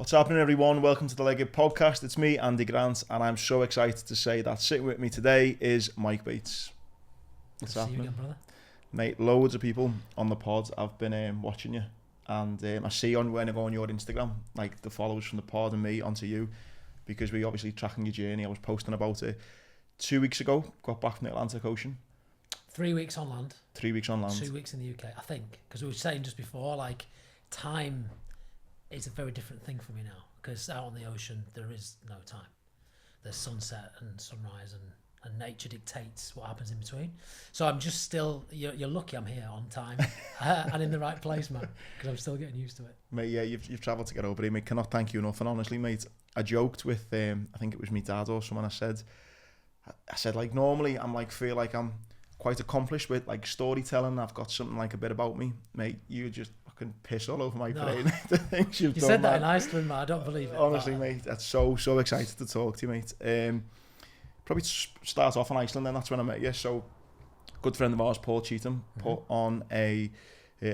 What's happening, everyone? Welcome to the Legged Podcast. It's me, Andy Grant, and I'm so excited to say that sitting with me today is Mike Bates. What's happening? See you again, brother. Mate, loads of people on the pod. I've been watching you, and I see when I go on your Instagram, like the followers from the pod and me onto you, because we obviously tracking your journey. I was posting about it 2 weeks ago. Got back from the Atlantic Ocean. 3 weeks on land. 3 weeks on land. 2 weeks in the UK, I think. Because we were saying just before, like, time is a very different thing for me now. Because out on the ocean, there is no time. There's sunset and sunrise, and nature dictates what happens in between. So I'm just still, you're lucky I'm here on time and in the right place, man. Because I'm still getting used to it. Mate, yeah, you've travelled to get over here, mate. Cannot thank you enough. And honestly, mate, I joked with, I think it was me dad or someone. I said, like, normally I'm like, feel like I'm quite accomplished with like storytelling. I've got something like a bit about me, mate. You just fucking piss all over my brain. The things you've you done, said that man. in Iceland, man. I don't believe it. Honestly, mate, that's so excited to talk to you, mate. Probably start off in Iceland, then that's when I met you. So, good friend of ours, Paul Cheetham, put on a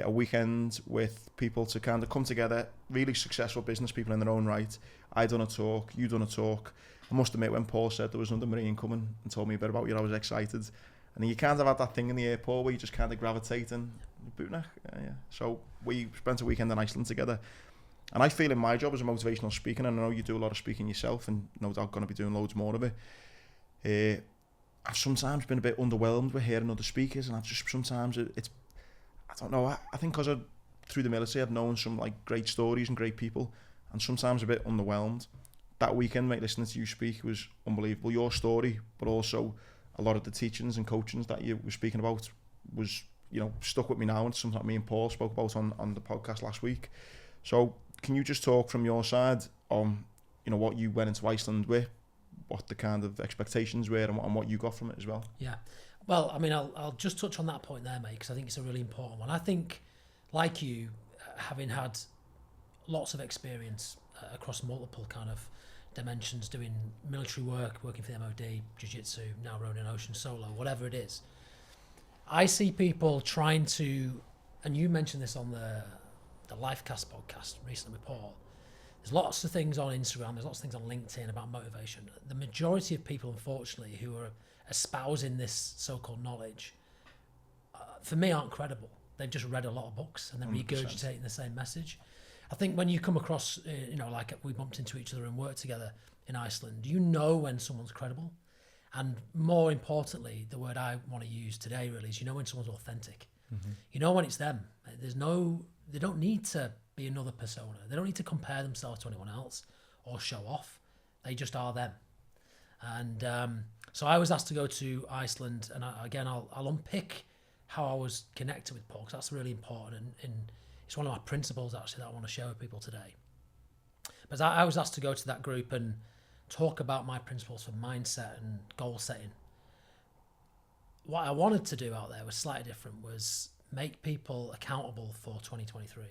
weekend with people to kind of come together. Really successful business people in their own right. I done a talk, you done a talk. I must admit, when Paul said there was another Marine coming and told me a bit about you, I was excited. And then you kind of had that thing in the airport where you just kind of gravitate and bootneck. Yeah. So we spent a weekend in Iceland together. And I feel in my job as a motivational speaker, and I know you do a lot of speaking yourself, and no doubt going to be doing loads more of it. I've sometimes been a bit underwhelmed with hearing other speakers, and I've just sometimes it's I don't know. I think because through the military I've known some like great stories and great people, and sometimes a bit underwhelmed. That weekend, mate, listening to you speak was unbelievable. Your story, but also a lot of the teachings and coachings that you were speaking about was, you know, stuck with me now, and something that me and Paul spoke about on the podcast last week. So can you just talk from your side on, you know, what you went into Iceland with, what the kind of expectations were, and what you got from it as well? Yeah. Well, I mean, I'll just touch on that point there, mate, because I think it's a really important one. I think, like you, having had lots of experience across multiple kind of dimensions, doing military work, working for the MOD, jiu-jitsu, now rowing an ocean solo, whatever it is, I see people trying to, and you mentioned this on the Lifecast podcast recently with Paul, there's lots of things on Instagram, there's lots of things on LinkedIn about motivation. The majority of people, unfortunately, who are espousing this so-called knowledge, for me, aren't credible. They've just read a lot of books and they're 100%. regurgitating the same message. I think when you come across, you know, like we bumped into each other and worked together in Iceland, you know when someone's credible. And more importantly, the word I want to use today really is, you know when someone's authentic. Mm-hmm. You know when it's them. They don't need to be another persona. They don't need to compare themselves to anyone else or show off. They just are them. And so I was asked to go to Iceland, and I'll unpick how I was connected with Paul, because that's really important, and it's one of my principles actually that I want to share with people today. But I was asked to go to that group and talk about my principles for mindset and goal setting. What I wanted to do out there was slightly different, was make people accountable for 2023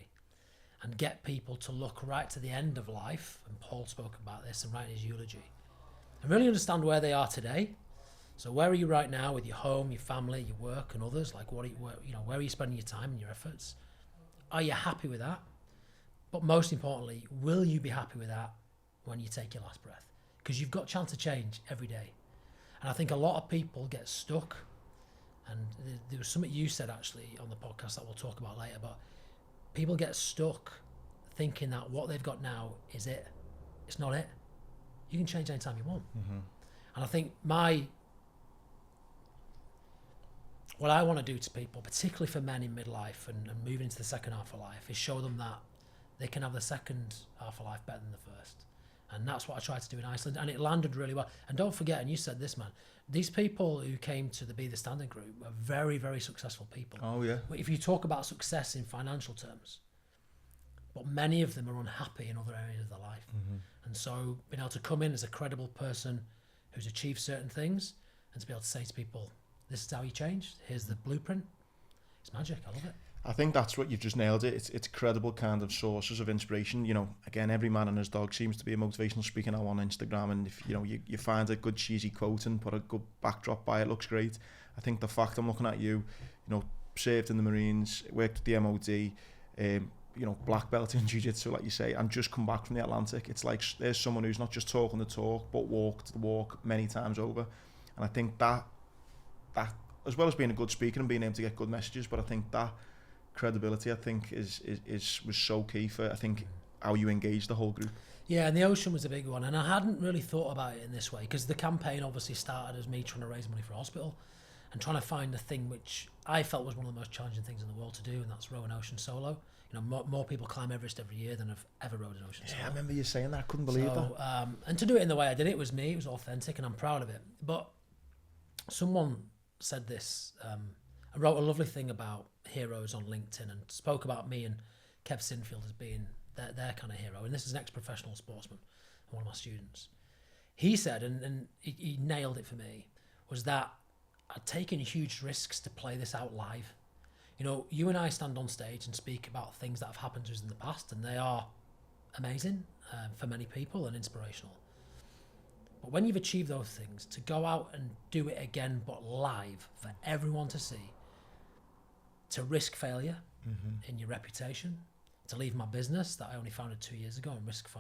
and get people to look right to the end of life, and Paul spoke about this and write his eulogy, and really understand where they are today. So where are you right now with your home, your family, your work, and others? Like where are you spending your time and your efforts? Are you happy with that? But most importantly, will you be happy with that when you take your last breath? Because you've got a chance to change every day. And I think a lot of people get stuck. And there was something you said actually on the podcast that we'll talk about later, but people get stuck thinking that what they've got now is it. It's not it. You can change anytime you want. Mm-hmm. And I think what I want to do to people, particularly for men in midlife and moving into the second half of life, is show them that they can have the second half of life better than the first. And that's what I tried to do in Iceland, and it landed really well. And don't forget, and you said this, man, these people who came to the Be The Standard group were very, very successful people. Oh, yeah. If you talk about success in financial terms, but many of them are unhappy in other areas of their life. Mm-hmm. And so being able to come in as a credible person who's achieved certain things, and to be able to say to people, this is how you change, here's the blueprint, it's magic. I love it. I think that's what you've just nailed it. It's credible kind of sources of inspiration. You know, again, every man and his dog seems to be a motivational speaker now on Instagram, and if you find a good cheesy quote and put a good backdrop by it, looks great. I think the fact I'm looking at you, served in the Marines, worked with the MOD, you know, black belt in jiu-jitsu, like you say, and just come back from the Atlantic. It's like there's someone who's not just talking the talk, but walked the walk many times over. And I think that as well as being a good speaker and being able to get good messages, but I think that credibility, I think, was so key for, I think, how you engage the whole group. Yeah, and the ocean was a big one, and I hadn't really thought about it in this way, because the campaign obviously started as me trying to raise money for a hospital and trying to find the thing which I felt was one of the most challenging things in the world to do, and that's row an ocean solo. You know, more people climb Everest every year than have ever rowed an ocean solo. Yeah, I remember you saying that. I couldn't believe that. And to do it in the way I did it was me. It was authentic, and I'm proud of it. But someone said this. I wrote a lovely thing about heroes on LinkedIn and spoke about me and Kev Sinfield as being their kind of hero. And this is an ex-professional sportsman, one of my students. He said, and he nailed it for me, was that I'd taken huge risks to play this out live. You know, you and I stand on stage and speak about things that have happened to us in the past, and they are amazing for many people and inspirational. But when you've achieved those things, to go out and do it again, but live for everyone to see, to risk failure in your reputation, to leave my business that I only founded 2 years ago and risk the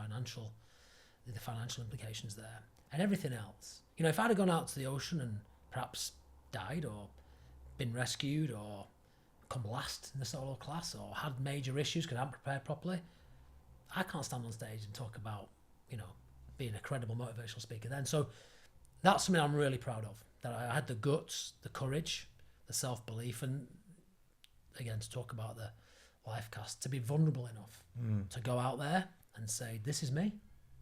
financial implications there, and everything else. You know, if I'd have gone out to the ocean and perhaps died or been rescued or come last in the solo class or had major issues because I hadn't prepared properly, I can't stand on stage and talk about, you know, being a credible motivational speaker then. So that's something I'm really proud of, that I had the guts, the courage, the self-belief, and again, to talk about the life cast, to be vulnerable enough to go out there and say, this is me.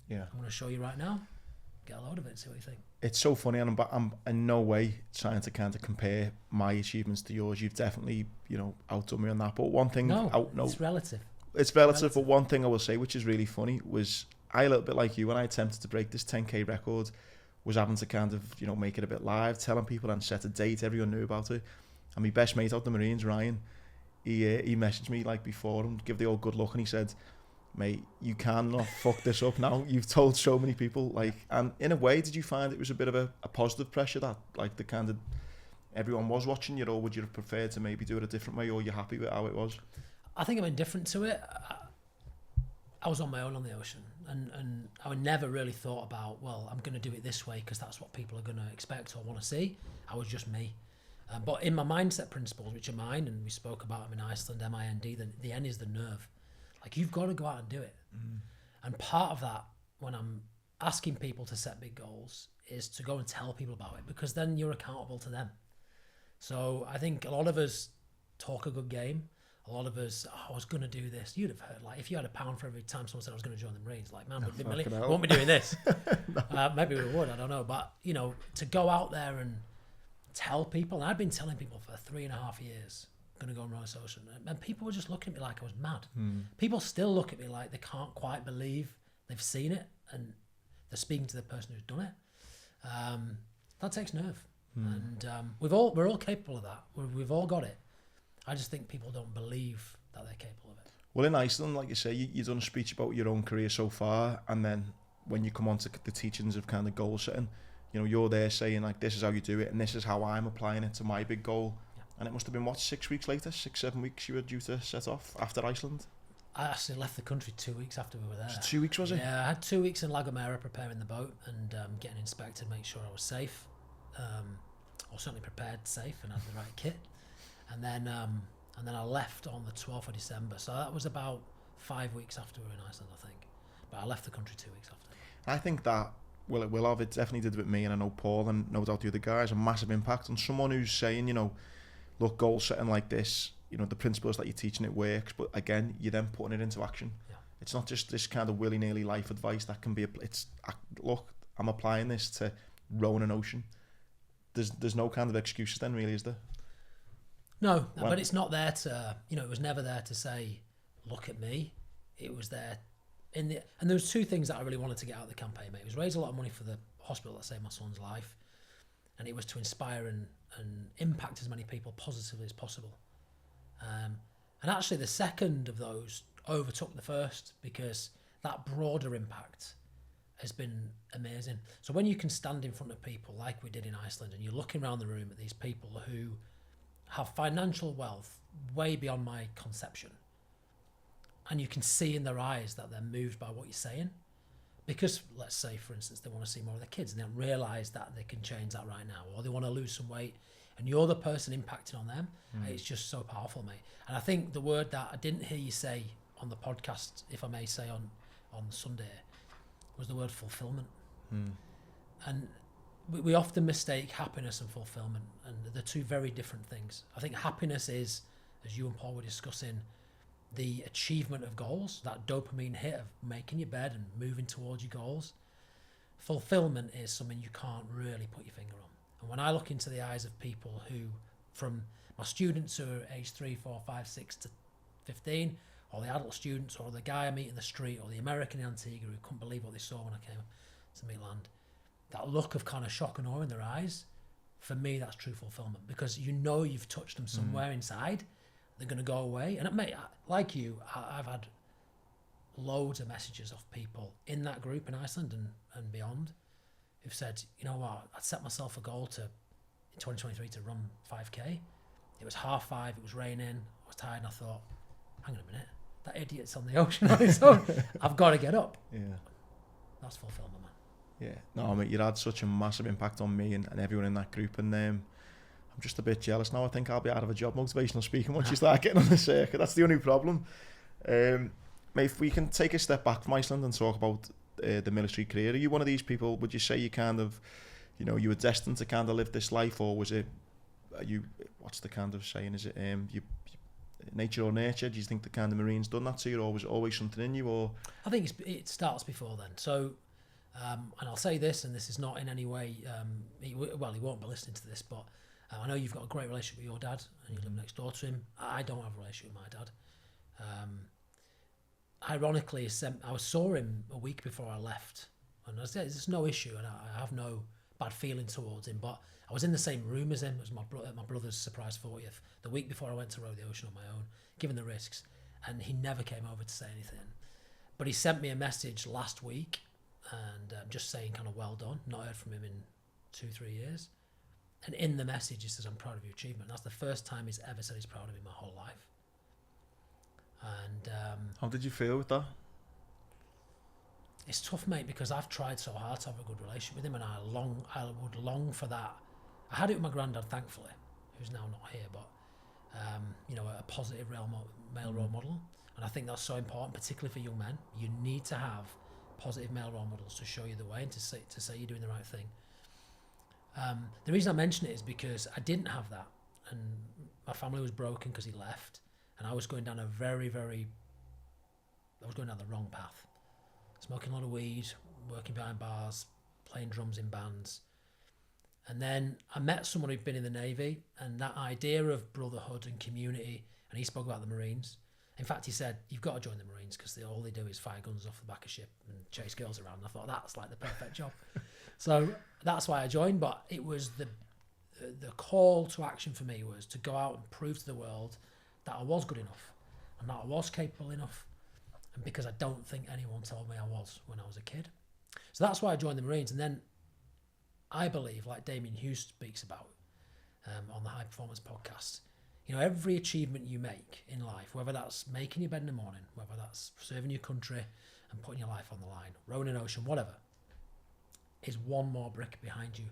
Yeah, I'm going to show you right now. Get a load of it and see what you think. It's so funny, and I'm in no way trying to kind of compare my achievements to yours. You've definitely, you know, outdone me on that. But one thing... it's relative. It's relative, but one thing I will say, which is really funny, was I, a little bit like you, when I attempted to break this 10K record, was having to kind of, you know, make it a bit live, telling people and set a date. Everyone knew about it. And my best mate out the Marines, Ryan, he messaged me like before and give the old good luck, and he said, mate, you cannot fuck this up now. You've told so many people, like, and in a way, did you find it was a bit of a positive pressure that, like, the kind of everyone was watching you, or would you have preferred to maybe do it a different way, or you're happy with how it was? I think I'm indifferent to it. I was on my own on the ocean, and I never really thought about, well, I'm going to do it this way because that's what people are going to expect or want to see. I was just me. But in my mindset principles, which are mine, and we spoke about them in Iceland, MIND, the N is the nerve. Like, you've got to go out and do it. And part of that, when I'm asking people to set big goals, is to go and tell people about it, because then you're accountable to them. So I think a lot of us talk a good game. A lot of us, I was going to do this. You'd have heard, like, if you had £1 for every time someone said I was going to join the Marines, like, man, we won't be doing this. Maybe we would, I don't know. But, you know, to go out there and tell people, and I've been telling people for 3.5 years, going to go and row this ocean, and people were just looking at me like I was mad. People still look at me like they can't quite believe they've seen it, and they're speaking to the person who's done it. That takes nerve, and we're all capable of that. We've all got it. I just think people don't believe that they're capable of it. Well, in Iceland, like you say, you've done a speech about your own career so far, and then when you come on to the teachings of kind of goal setting, you know, you're there saying, like, this is how you do it, and this is how I'm applying it to my big goal. And it must have been, what, 6 weeks later, 6-7 weeks you were due to set off after Iceland? I actually left the country 2 weeks after we were there. 2 weeks, was it? Yeah, I had 2 weeks in La Gomera preparing the boat and getting inspected, make sure I was safe, or certainly prepared, safe, and had the right kit. And then I left on the 12th of December. So that was about 5 weeks after we were in Iceland, I think. But I left the country 2 weeks after. I think that, well, it will have. It definitely did with me, and I know Paul and no doubt the other guys, a massive impact on someone who's saying, you know, look, goal setting like this, you know, the principles that you're teaching, it works, but again, you're then putting it into action. Yeah. It's not just this kind of willy-nilly life advice that can be, look, I'm applying this to rowing an ocean. There's no kind of excuses then, really, is there? No, but it's not there to, you know, it was never there to say, look at me. It was there and there was two things that I really wanted to get out of the campaign, mate. It was raise a lot of money for the hospital that saved my son's life, and it was to inspire and impact as many people positively as possible. And actually the second of those overtook the first, because that broader impact has been amazing. So when you can stand in front of people like we did in Iceland, and you're looking around the room at these people who have financial wealth way beyond my conception, and you can see in their eyes that they're moved by what you're saying. Because, let's say, for instance, they want to see more of their kids and they don't realise that they can change that right now, or they want to lose some weight, and you're the person impacting on them. It's just so powerful, mate. And I think the word that I didn't hear you say on the podcast, if I may say, on Sunday, was the word fulfillment. And we often mistake happiness and fulfillment, and they're two very different things. I think happiness is, as you and Paul were discussing, the achievement of goals, that dopamine hit of making your bed and moving towards your goals. Fulfillment is something you can't really put your finger on. And when I look into the eyes of people who, from my students who are age 3, 4, 5, 6 to 15, or the adult students, or the guy I meet in the street, or the American in Antigua who couldn't believe what they saw when I came to Midland, that look of kind of shock and awe in their eyes, for me, that's true fulfillment, because you know you've touched them somewhere inside. They're going to go away. And mate, like you, I've had loads of messages of people in that group in Iceland and beyond who've said, you know what, I'd set myself a goal in 2023 to run 5k. It was 5:30, it was raining, I was tired, and I thought, hang on a minute, that idiot's on the ocean on his own. I've got to get up. Yeah. That's fulfillment, man. Yeah. No, mate, you had such a massive impact on me and everyone in that group, and I'm just a bit jealous now. I think I'll be out of a job, motivational speaking, once you start getting on the circuit. That's the only problem. Mate, if we can take a step back from Iceland and talk about the military career, are you one of these people, would you say you kind of, you were destined to kind of live this life, or was it, what's the kind of saying, is it you nature or nurture? Do you think the kind of Marines done that to you, or was it always something in you? Or I think it starts before then. So, and I'll say this, and this is not in any way, he won't be listening to this, but I know you've got a great relationship with your dad, and you live next door to him. I don't have a relationship with my dad. Ironically, I saw him a week before I left, and there's no issue, and I have no bad feeling towards him, but I was in the same room as him. It was my brother's surprise 40th, the week before I went to row the ocean on my own, given the risks, and he never came over to say anything. But he sent me a message last week, and just saying kind of well done, not heard from him in 2-3 years. And in the message, he says, I'm proud of your achievement. That's the first time he's ever said he's proud of me my whole life. And how did you feel with that? It's tough, mate, because I've tried so hard to have a good relationship with him, and I would long for that. I had it with my granddad, thankfully, who's now not here, but a positive male role model. And I think that's so important, particularly for young men. You need to have positive male role models to show you the way and to say you're doing the right thing. The reason I mention it is because I didn't have that, and my family was broken because he left, and I was going down the wrong path, smoking a lot of weed, working behind bars, playing drums in bands. And then I met someone who'd been in the Navy, and that idea of brotherhood and community, and he spoke about the Marines. In fact, he said, you've got to join the Marines because all they do is fire guns off the back of ship and chase girls around. And I thought, that's like the perfect job. So that's why I joined. But it was the call to action for me was to go out and prove to the world that I was good enough and that I was capable enough. And because I don't think anyone told me I was when I was a kid. So that's why I joined the Marines. And then I believe, like Damien Hughes speaks about on the High Performance podcast, every achievement you make in life, whether that's making your bed in the morning, whether that's serving your country and putting your life on the line, rowing an ocean, whatever, is one more brick behind you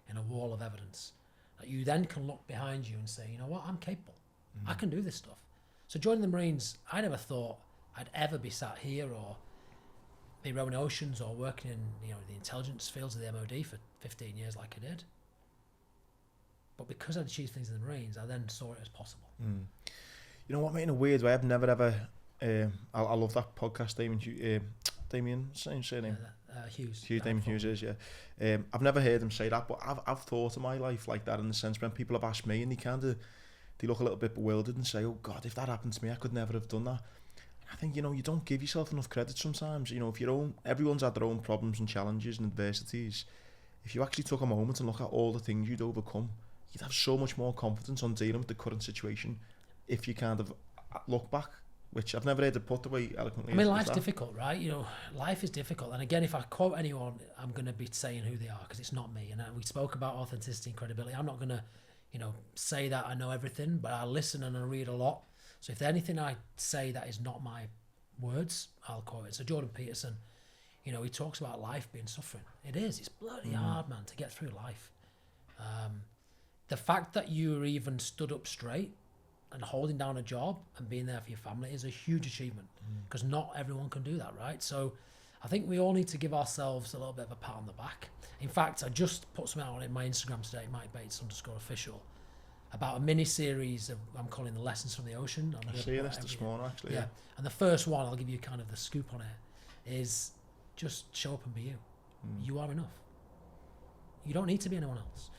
in a wall of evidence that you then can look behind you and say, you know what, I'm capable. I can do this stuff. So joining the Marines, I never thought I'd ever be sat here or be rowing oceans or working in the intelligence fields of the MOD for 15 years like I did. But because I'd achieved things in the Marines, I then saw it as possible. You know what, mate, in a weird way, I've never ever... I love that podcast, Damien, same surname. Hughes. Damien Hughes is, yeah. I've never heard him say that, but I've thought of my life like that in the sense when people have asked me and they look a little bit bewildered and say, oh God, if that happened to me, I could never have done that. I think, you don't give yourself enough credit sometimes. If everyone's had their own problems and challenges and adversities. If you actually took a moment and look at all the things you'd overcome, you'd have so much more confidence on dealing with the current situation if you kind of look back, which I've never heard it put the way eloquently. I mean, life's difficult, right? Life is difficult. And again, if I quote anyone, I'm going to be saying who they are because it's not me. And we spoke about authenticity and credibility. I'm not going to, say that I know everything, but I listen and I read a lot. So if there's anything I say that is not my words. I'll quote it. So Jordan Peterson, you know, he talks about life being suffering. It is. It's bloody hard, man, to get through life. The fact that you even stood up straight and holding down a job and being there for your family is a huge achievement, because not everyone can do that, right? So I think we all need to give ourselves a little bit of a pat on the back. In fact, I just put something out on my Instagram today, MikeBates_official, about a mini series of, I'm calling the Lessons from the Ocean. I see this morning, actually. Yeah. And the first one, I'll give you kind of the scoop on it, is just show up and be you. You are enough. You don't need to be anyone else.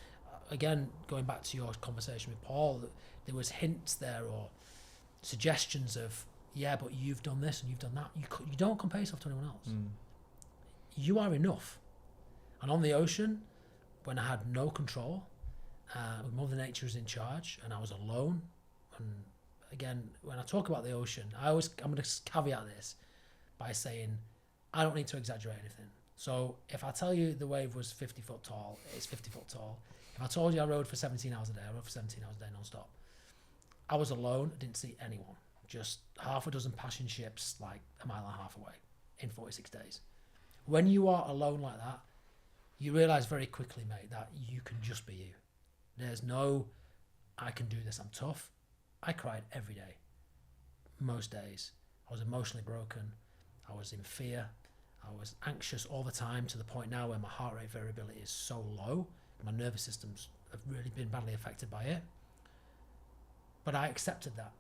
Again, going back to your conversation with Paul, there was hints there or suggestions of, yeah, but you've done this and you've done that. You don't compare yourself to anyone else. You are enough. And on the ocean, when I had no control, Mother Nature was in charge and I was alone. And again, when I talk about the ocean, I'm going to caveat this by saying I don't need to exaggerate anything. So if I tell you the wave was 50 foot tall, it's 50 foot tall. If I told you I rode for 17 hours a day, I rode for 17 hours a day non-stop. I was alone, I didn't see anyone. Just half a dozen passing ships like a mile and a half away in 46 days. When you are alone like that, you realise very quickly, mate, that you can just be you. There's no, I can do this, I'm tough. I cried every day, most days. I was emotionally broken. I was in fear. I was anxious all the time, to the point now where my heart rate variability is so low. My nervous systems have really been badly affected by it. But I accepted that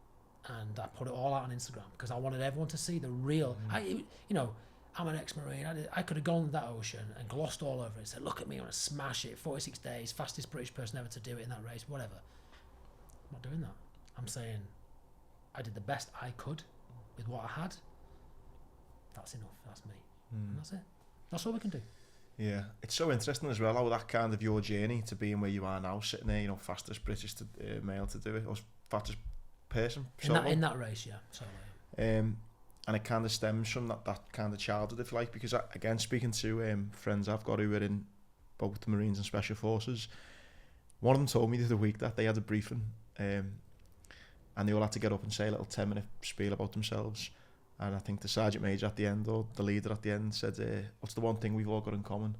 and I put it all out on Instagram because I wanted everyone to see the real. I'm an ex-Marine. I could have gone to that ocean and glossed all over it and said, look at me, I'm going to smash it, 46 days, fastest British person ever to do it in that race, whatever. I'm not doing that. I'm saying I did the best I could with what I had. That's enough. That's me. And that's it. That's all we can do. Yeah, it's so interesting as well how that kind of your journey to being where you are now, sitting there, fastest British male to do it, or fastest person in that race, yeah. Solo, yeah. And it kind of stems from that kind of childhood, if you like, because again, speaking to friends I've got who are in both the Marines and Special Forces, one of them told me the other week that they had a briefing, and they all had to get up and say a little 10-minute spiel about themselves. And I think the sergeant major at the end, or the leader at the end, said, what's the one thing we've all got in common?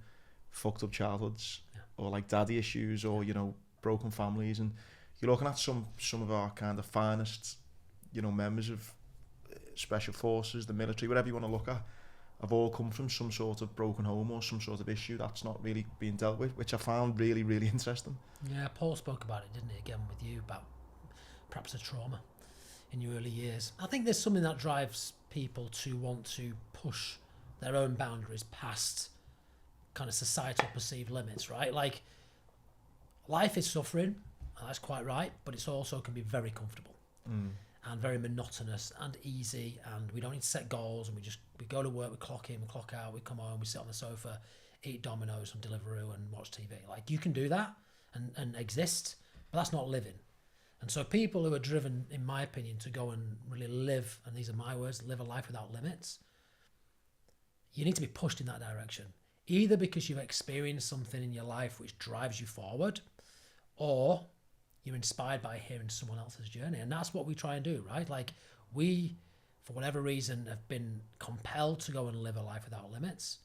Fucked up childhoods, or like daddy issues, or, broken families. And you're looking at some of our kind of finest, members of Special Forces, the military, whatever you want to look at, have all come from some sort of broken home or some sort of issue that's not really being dealt with, which I found really, really interesting. Yeah, Paul spoke about it, didn't he, again with you, about perhaps a trauma in your early years. I think there's something that drives people to want to push their own boundaries past kind of societal perceived limits, right? Like, life is suffering, that's quite right, but it's also can be very comfortable and very monotonous and easy, and we don't need to set goals, and we go to work, we clock in, we clock out, we come home, we sit on the sofa, eat Domino's on Deliveroo and watch TV. Like, you can do that and exist, but that's not living. And so people who are driven, in my opinion, to go and really live, and these are my words, live a life without limits, you need to be pushed in that direction. Either because you've experienced something in your life which drives you forward, or you're inspired by hearing someone else's journey. And that's what we try and do, right? Like, we, for whatever reason, have been compelled to go and live a life without limits.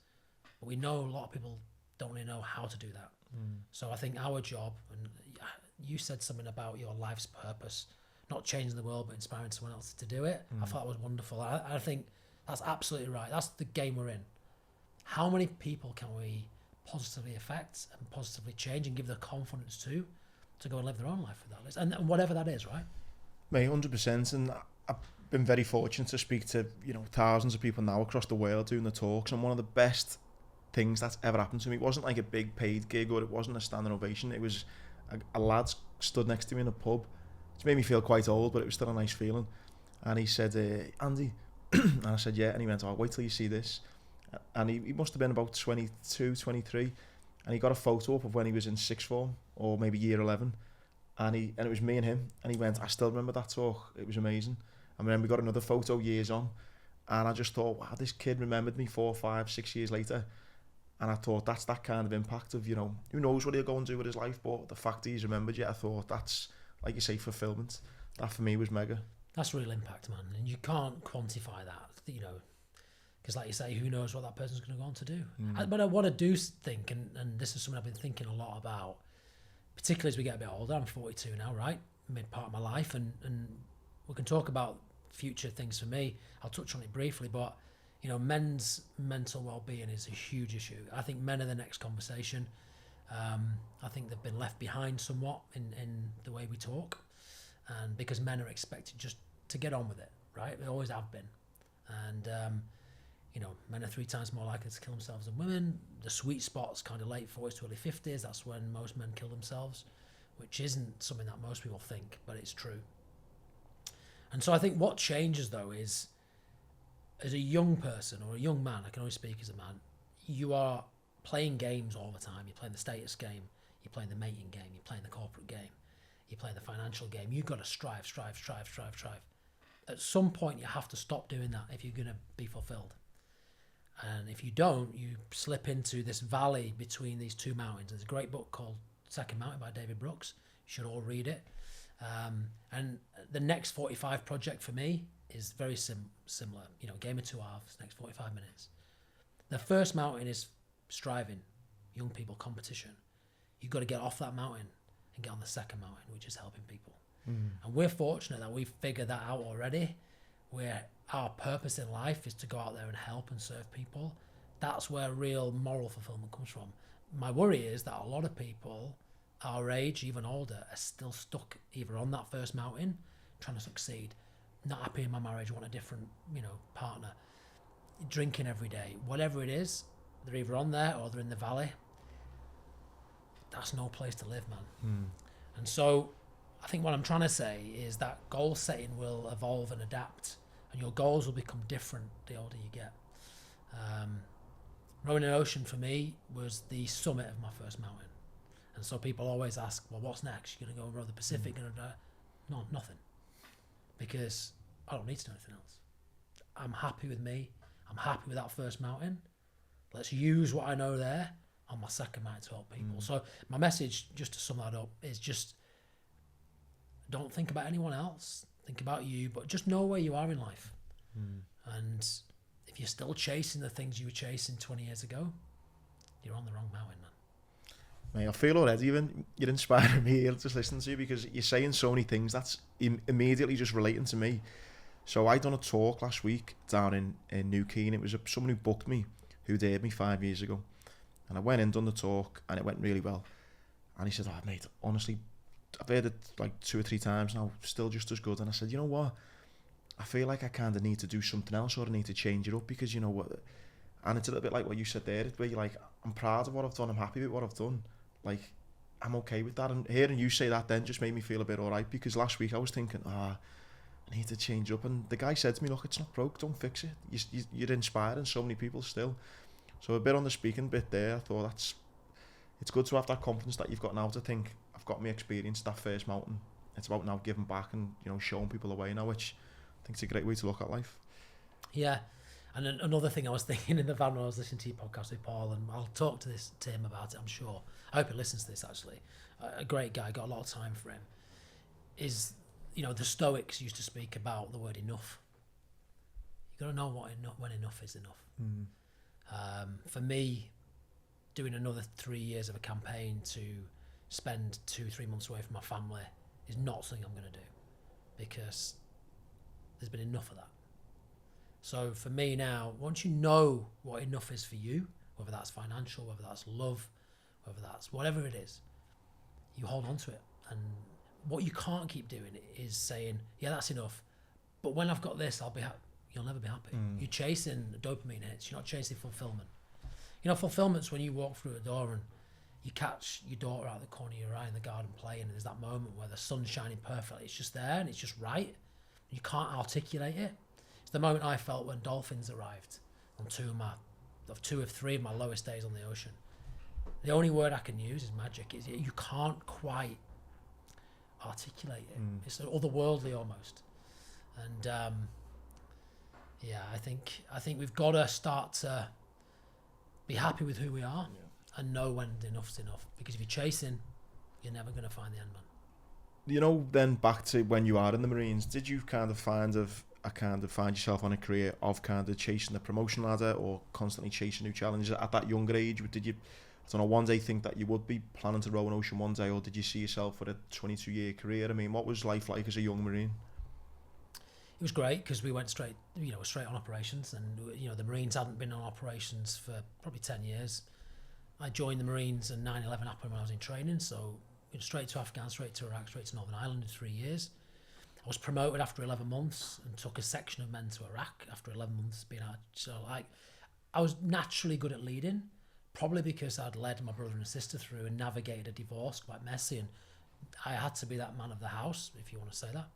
But we know a lot of people don't really know how to do that. So I think our job, and you said something about your life's purpose, not changing the world, but inspiring someone else to do it. I thought that was wonderful. I think that's absolutely right. That's the game we're in. How many people can we positively affect and positively change and give the confidence to go and live their own life with that list, and whatever that is, right? Mate, 100%. And I've been very fortunate to speak to thousands of people now across the world doing the talks, and one of the best things that's ever happened to me, it wasn't like a big paid gig, or it wasn't a standing ovation. It was a lad stood next to me in a pub. It made me feel quite old, but it was still a nice feeling. And he said, Andy, and I said, yeah. And he went, wait till you see this. And he must have been about 22, 23. And he got a photo up of when he was in sixth form, or maybe year 11. And it was me and him. And he went, I still remember that talk. It was amazing. And then we got another photo years on. And I just thought, wow, this kid remembered me 4, 5, 6 years later. And I thought that's that kind of impact of, who knows what he'll go and do with his life, but the fact he's remembered you, I thought that's, like you say, fulfillment. That for me was mega. That's real impact, man. And you can't quantify that, you know, because like you say, who knows what that person's going to go on to do. But what I do think, and this is something I've been thinking a lot about, particularly as we get a bit older. I'm 42 now, right? Mid part of my life, and we can talk about future things for me. I'll touch on it briefly, but you know, men's mental well-being is a huge issue. I think men are the next conversation. I think they've been left behind somewhat in the way we talk, and because men are expected just to get on with it, right? They always have been, and you know, men are 3 times more likely to kill themselves than women. The sweet spot's kind of late 40s to early 50s. That's when most men kill themselves, which isn't something that most people think, but it's true. And so I think what changes, though, is as a young person or a young man, I can only speak as a man, you are playing games all the time. You're playing the status game. You're playing the mating game. You're playing the corporate game. You're playing the financial game. You've got to strive. At some point, you have to stop doing that if you're going to be fulfilled. And if you don't, you slip into this valley between these 2 mountains. There's a great book called Second Mountain by David Brooks. You should all read it. And the Next 45 project for me is very similar. You know, game of 2 halves, next 45 minutes. The first mountain is striving, young people, competition. You've got to get off that mountain and get on the second mountain, which is helping people. And we're fortunate that we've figured that out already, where our purpose in life is to go out there and help and serve people. That's where real moral fulfillment comes from. My worry is that a lot of people our age, even older, are still stuck either on that first mountain, trying to succeed, not happy in my marriage, want a different, you know, partner, drinking every day, whatever it is, they're either on there or they're in the valley. That's no place to live, man. And so I think what I'm trying to say is that goal setting will evolve and adapt, and your goals will become different the older you get. Rowing an ocean for me was the summit of my first mountain. And so people always ask, well, what's next? You're going to go and row the Pacific? No, nothing. Because I don't need to do anything else. I'm happy with me. I'm happy with that first mountain. Let's use what I know there on my second mountain to help people. So my message, just to sum that up, is just don't think about anyone else. Think about you, but just know where you are in life. And if you're still chasing the things you were chasing 20 years ago, you're on the wrong mountain, man. Mate, I feel already even you're inspiring me just listening to you, because you're saying so many things that's immediately just relating to me. So I done a talk last week down in New Keene. It was someone who booked me, who dared me 5 years ago. And I went in, done the talk, and it went really well. And he said, oh, mate, honestly, I've heard it like 2 or 3 times now, still just as good. And I said, you know what? I feel like I kind of need to do something else, or I need to change it up, because you know what? And it's a little bit like what you said there, where you're like, I'm proud of what I've done, I'm happy with what I've done. Like, I'm okay with that. And hearing you say that then just made me feel a bit alright, because last week I was thinking, I need to change up. And the guy said to me, look, it's not broke, don't fix it. You're inspiring so many people still. So a bit on the speaking bit there, I thought it's good to have that confidence that you've got now to think, I've got my experience, that first mountain. It's about now giving back and, you know, showing people the way now, which I think it's a great way to look at life. Yeah. And another thing I was thinking in the van when I was listening to your podcast with Paul, and I'll talk to him about it, I'm sure. I hope he listens to this, actually. A great guy, got a lot of time for him. Is, you know, the Stoics used to speak about the word enough. You got to know when enough is enough. For me, doing another 3 years of a campaign to spend 2-3 months away from my family is not something I'm going to do, because there's been enough of that. So for me now, once you know what enough is for you, whether that's financial, whether that's love, whether that's whatever it is, you hold on to it. And what you can't keep doing is saying, yeah, that's enough, but when I've got this, I'll be happy. You'll never be happy. You're chasing dopamine hits. You're not chasing fulfillment. You know, fulfillment's when you walk through a door and you catch your daughter out of the corner of your eye in the garden playing, and there's that moment where the sun's shining perfectly. It's just there and it's just right. You can't articulate it. It's the moment I felt when dolphins arrived on 2 of 3 of my lowest days on the ocean. The only word I can use is magic. You can't quite articulate it. It's otherworldly almost. And yeah, I think we've got to start to be happy with who we are and know when enough's enough. Because if you're chasing, you're never going to find the end, man. You know, then back to when you are in the Marines, did you kind of find yourself on a career of kind of chasing the promotion ladder or constantly chasing new challenges at that younger age? Did you, I don't know, one day think that you would be planning to row an ocean one day, or did you see yourself with a 22-year career? I mean, what was life like as a young Marine? It was great because we went straight on operations, and the Marines hadn't been on operations for probably 10 years. I joined the Marines and 9/11 happened when I was in training, so straight to Afghan, straight to Iraq, straight to Northern Ireland in 3 years. I was promoted after 11 months and took a section of men to Iraq after 11 months being out. So I was naturally good at leading, probably because I'd led my brother and sister through and navigated a divorce quite messy, and I had to be that man of the house, if you want to say that.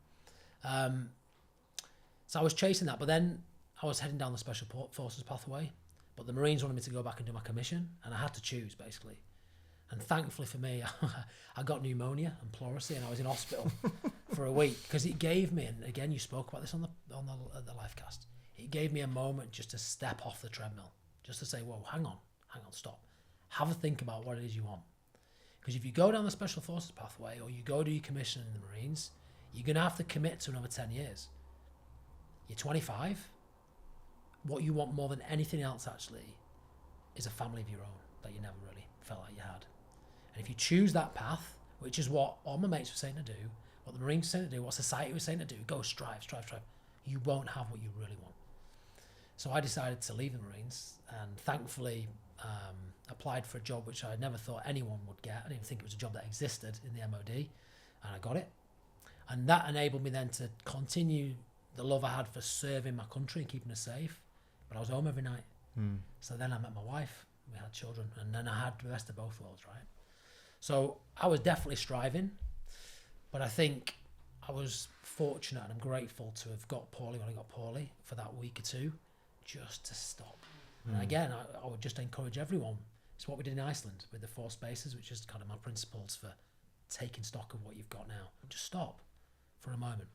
So I was chasing that, but then I was heading down the Special Forces pathway, but the Marines wanted me to go back and do my commission, and I had to choose, basically. And thankfully for me, I got pneumonia and pleurisy, and I was in hospital for a week because it gave me, and again, you spoke about this on the live cast, it gave me a moment just to step off the treadmill, just to say, whoa, hang on, stop. Have a think about what it is you want. Because if you go down the Special Forces pathway or you go do your commission in the Marines, you're going to have to commit to another 10 years. You're 25. What you want more than anything else, actually, is a family of your own that you never really felt like you had. And if you choose that path, which is what all my mates were saying to do, what the Marines were saying to do, what society was saying to do, go strive, you won't have what you really want. So I decided to leave the Marines, and thankfully applied for a job which I never thought anyone would get. I didn't think it was a job that existed in the MOD, and I got it. And that enabled me then to continue the love I had for serving my country and keeping us safe. But I was home every night. So then I met my wife, we had children, and then I had the best of both worlds, right? So I was definitely striving, but I think I was fortunate and I'm grateful to have got poorly when I got poorly for that week or two, just to stop. And again, I would just encourage everyone. It's what we did in Iceland with the 4 spaces, which is kind of my principles for taking stock of what you've got now. Just stop for a moment.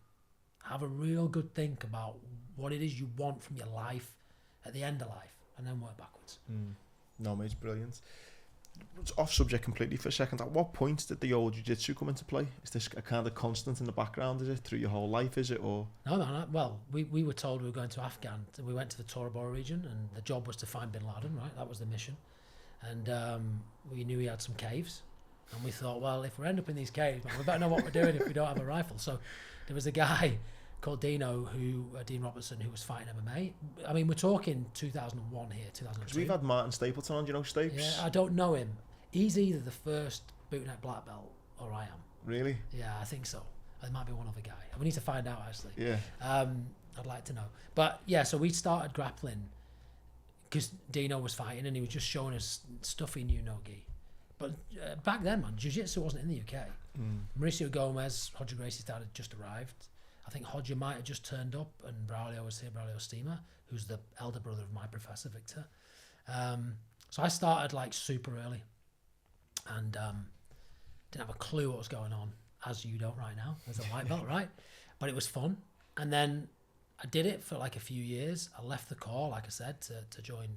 Have a real good think about what it is you want from your life at the end of life, and then work backwards. No, mate, it's brilliant. It's off subject completely for a second. At what point did the old jiu-jitsu come into play? Is this a kind of constant in the background, is it? Through your whole life, is it? Or No. Well, we were told we were going to Afghan. We went to the Tora Bora region, and the job was to find bin Laden, right? That was the mission. And we knew he had some caves. And we thought, well, if we end up in these caves, we better know what we're doing if we don't have a rifle. So there was a guy called Dean Robertson, who was fighting MMA. I mean, we're talking 2001 here, 2002. Because we've had Martin Stapleton on, do you know Stapes? Yeah, I don't know him. He's either the first bootneck black belt or I am. Really? Yeah, I think so. There might be one other guy. We need to find out, actually. Yeah. I'd like to know. But yeah, so we started grappling because Dino was fighting and he was just showing us stuff he knew no-gi. But back then, man, jiu-jitsu wasn't in the UK. Mauricio Gomez, Hodger Gracie had just arrived. I think Hodger might have just turned up, and Braulio was here, Braulio Steamer, who's the elder brother of my professor, Victor. So I started like super early and didn't have a clue what was going on, as you don't right now, as a white belt, right? But it was fun. And then I did it for like a few years. I left the Corps, like I said, to join.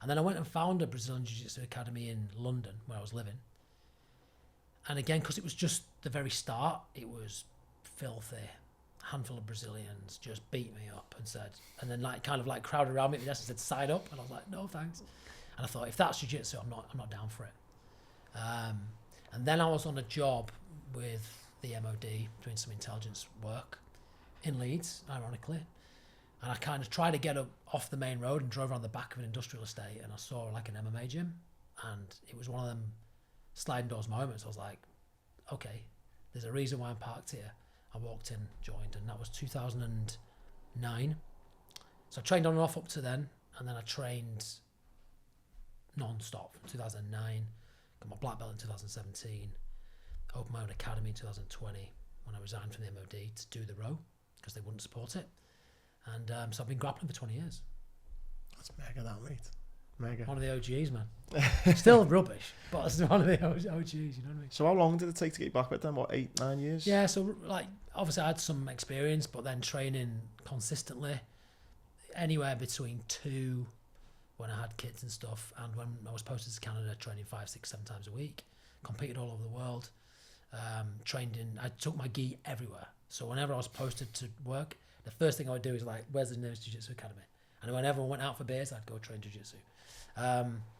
And then I went and found a Brazilian Jiu-Jitsu Academy in London, where I was living. And again, because it was just the very start, it was filthy. A handful of Brazilians just beat me up and said, and then like kind of like crowded around me at the desk and said, "Side up," and I was like, "No, thanks." And I thought, if that's jiu-jitsu, I'm not down for it. And then I was on a job with the MOD doing some intelligence work in Leeds, ironically. And I kind of tried to get up off the main road and drove around the back of an industrial estate, and I saw like an MMA gym, and it was one of them sliding doors moments. I was like, okay, there's a reason why I'm parked here. I walked in, joined, and that was 2009. So I trained on and off up to then, and then I trained non-stop from 2009, got my black belt in 2017, opened my own academy in 2020 when I resigned from the MOD to do the row because they wouldn't support it. And so I've been grappling for 20 years. That's mega, that, mate. Mega. One of the OGs, man. Still rubbish, but it's one of the OGs, you know what I mean? So how long did it take to get back with them? What, 8-9 years? Yeah, so like obviously I had some experience, but then training consistently, anywhere between 2 when I had kids and stuff, and when I was posted to Canada, training 5, 6, 7 times a week, competed all over the world. I took my gi everywhere. So whenever I was posted to work, the first thing I would do is like, where's the nearest jiu-jitsu academy? And when everyone went out for beers, I'd go train jiu-jitsu.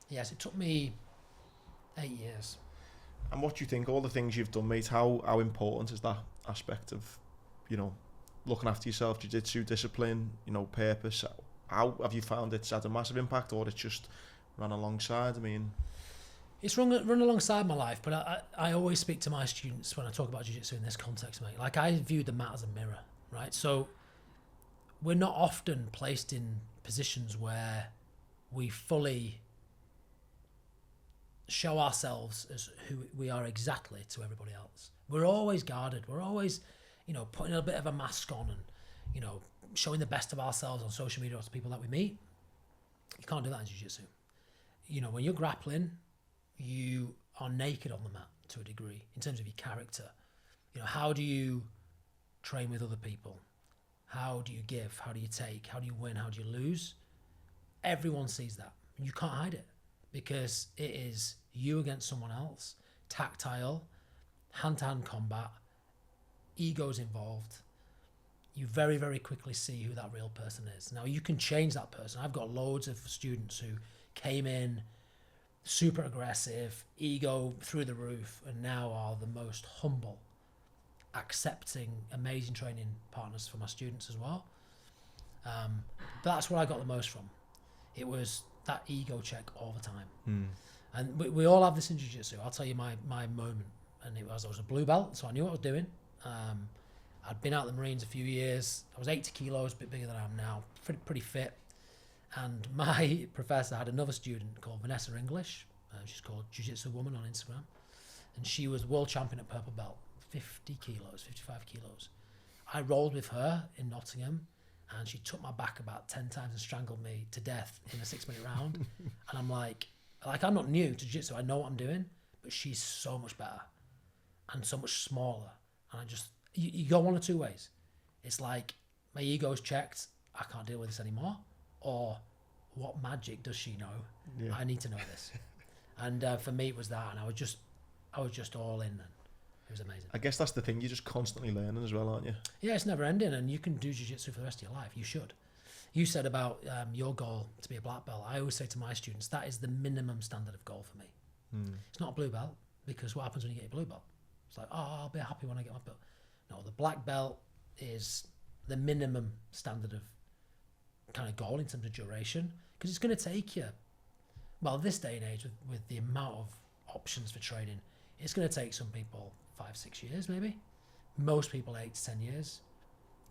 Yes, it took me 8 years. And what do you think, all the things you've done, mate, how important is that aspect of, you know, looking after yourself, jiu-jitsu, discipline, you know, purpose? How have you found it's had a massive impact, or it's just run alongside? I mean, it's run alongside my life, but I always speak to my students when I talk about jiu-jitsu in this context, mate. Like, I view the mat as a mirror, right? So we're not often placed in positions where we fully show ourselves as who we are exactly to everybody else. We're always guarded. We're always, you know, putting a bit of a mask on and, you know, showing the best of ourselves on social media to people that we meet. You can't do that in jiu-jitsu. You know, when you're grappling, you are naked on the mat to a degree in terms of your character. You know, how do you train with other people? How do you give? How do you take? How do you win? How do you lose? Everyone sees that. You can't hide it because it is you against someone else, tactile, hand-to-hand combat, egos involved. You very, very quickly see who that real person is. Now, you can change that person. I've got loads of students who came in super aggressive, ego through the roof, and now are the most humble, accepting, amazing training partners for my students as well. But that's what I got the most from. It was that ego check all the time. And we all have this in jiu-jitsu. I'll tell you my moment. And I was a blue belt, so I knew what I was doing. I'd been out of the Marines a few years. I was 80 kilos, a bit bigger than I am now, pretty fit. And my professor had another student called Vanessa English. She's called Jiu-Jitsu Woman on Instagram. And she was world champion at purple belt, 50 kilos, 55 kilos. I rolled with her in Nottingham, and she took my back about 10 times and strangled me to death in a 6-minute round. And I'm like, I'm not new to jiu-jitsu. I know what I'm doing, but she's so much better and so much smaller. And I just, you go one or two ways. It's like, my ego's checked, I can't deal with this anymore. Or, what magic does she know? Yeah. I need to know this. And for me, it was that. And I was just all in. And it was amazing. I guess that's the thing. You're just constantly learning as well, aren't you? Yeah, it's never ending. And you can do jiu-jitsu for the rest of your life. You should. You said about your goal to be a black belt. I always say to my students, that is the minimum standard of goal for me. It's not a blue belt, because what happens when you get your blue belt? It's like, oh, I'll be happy when I get my belt. No, the black belt is the minimum standard of kind of goal in terms of duration, because it's going to take you, well, this day and age with the amount of options for training, it's going to take some people 5-6 years maybe, most people 8 to 10 years.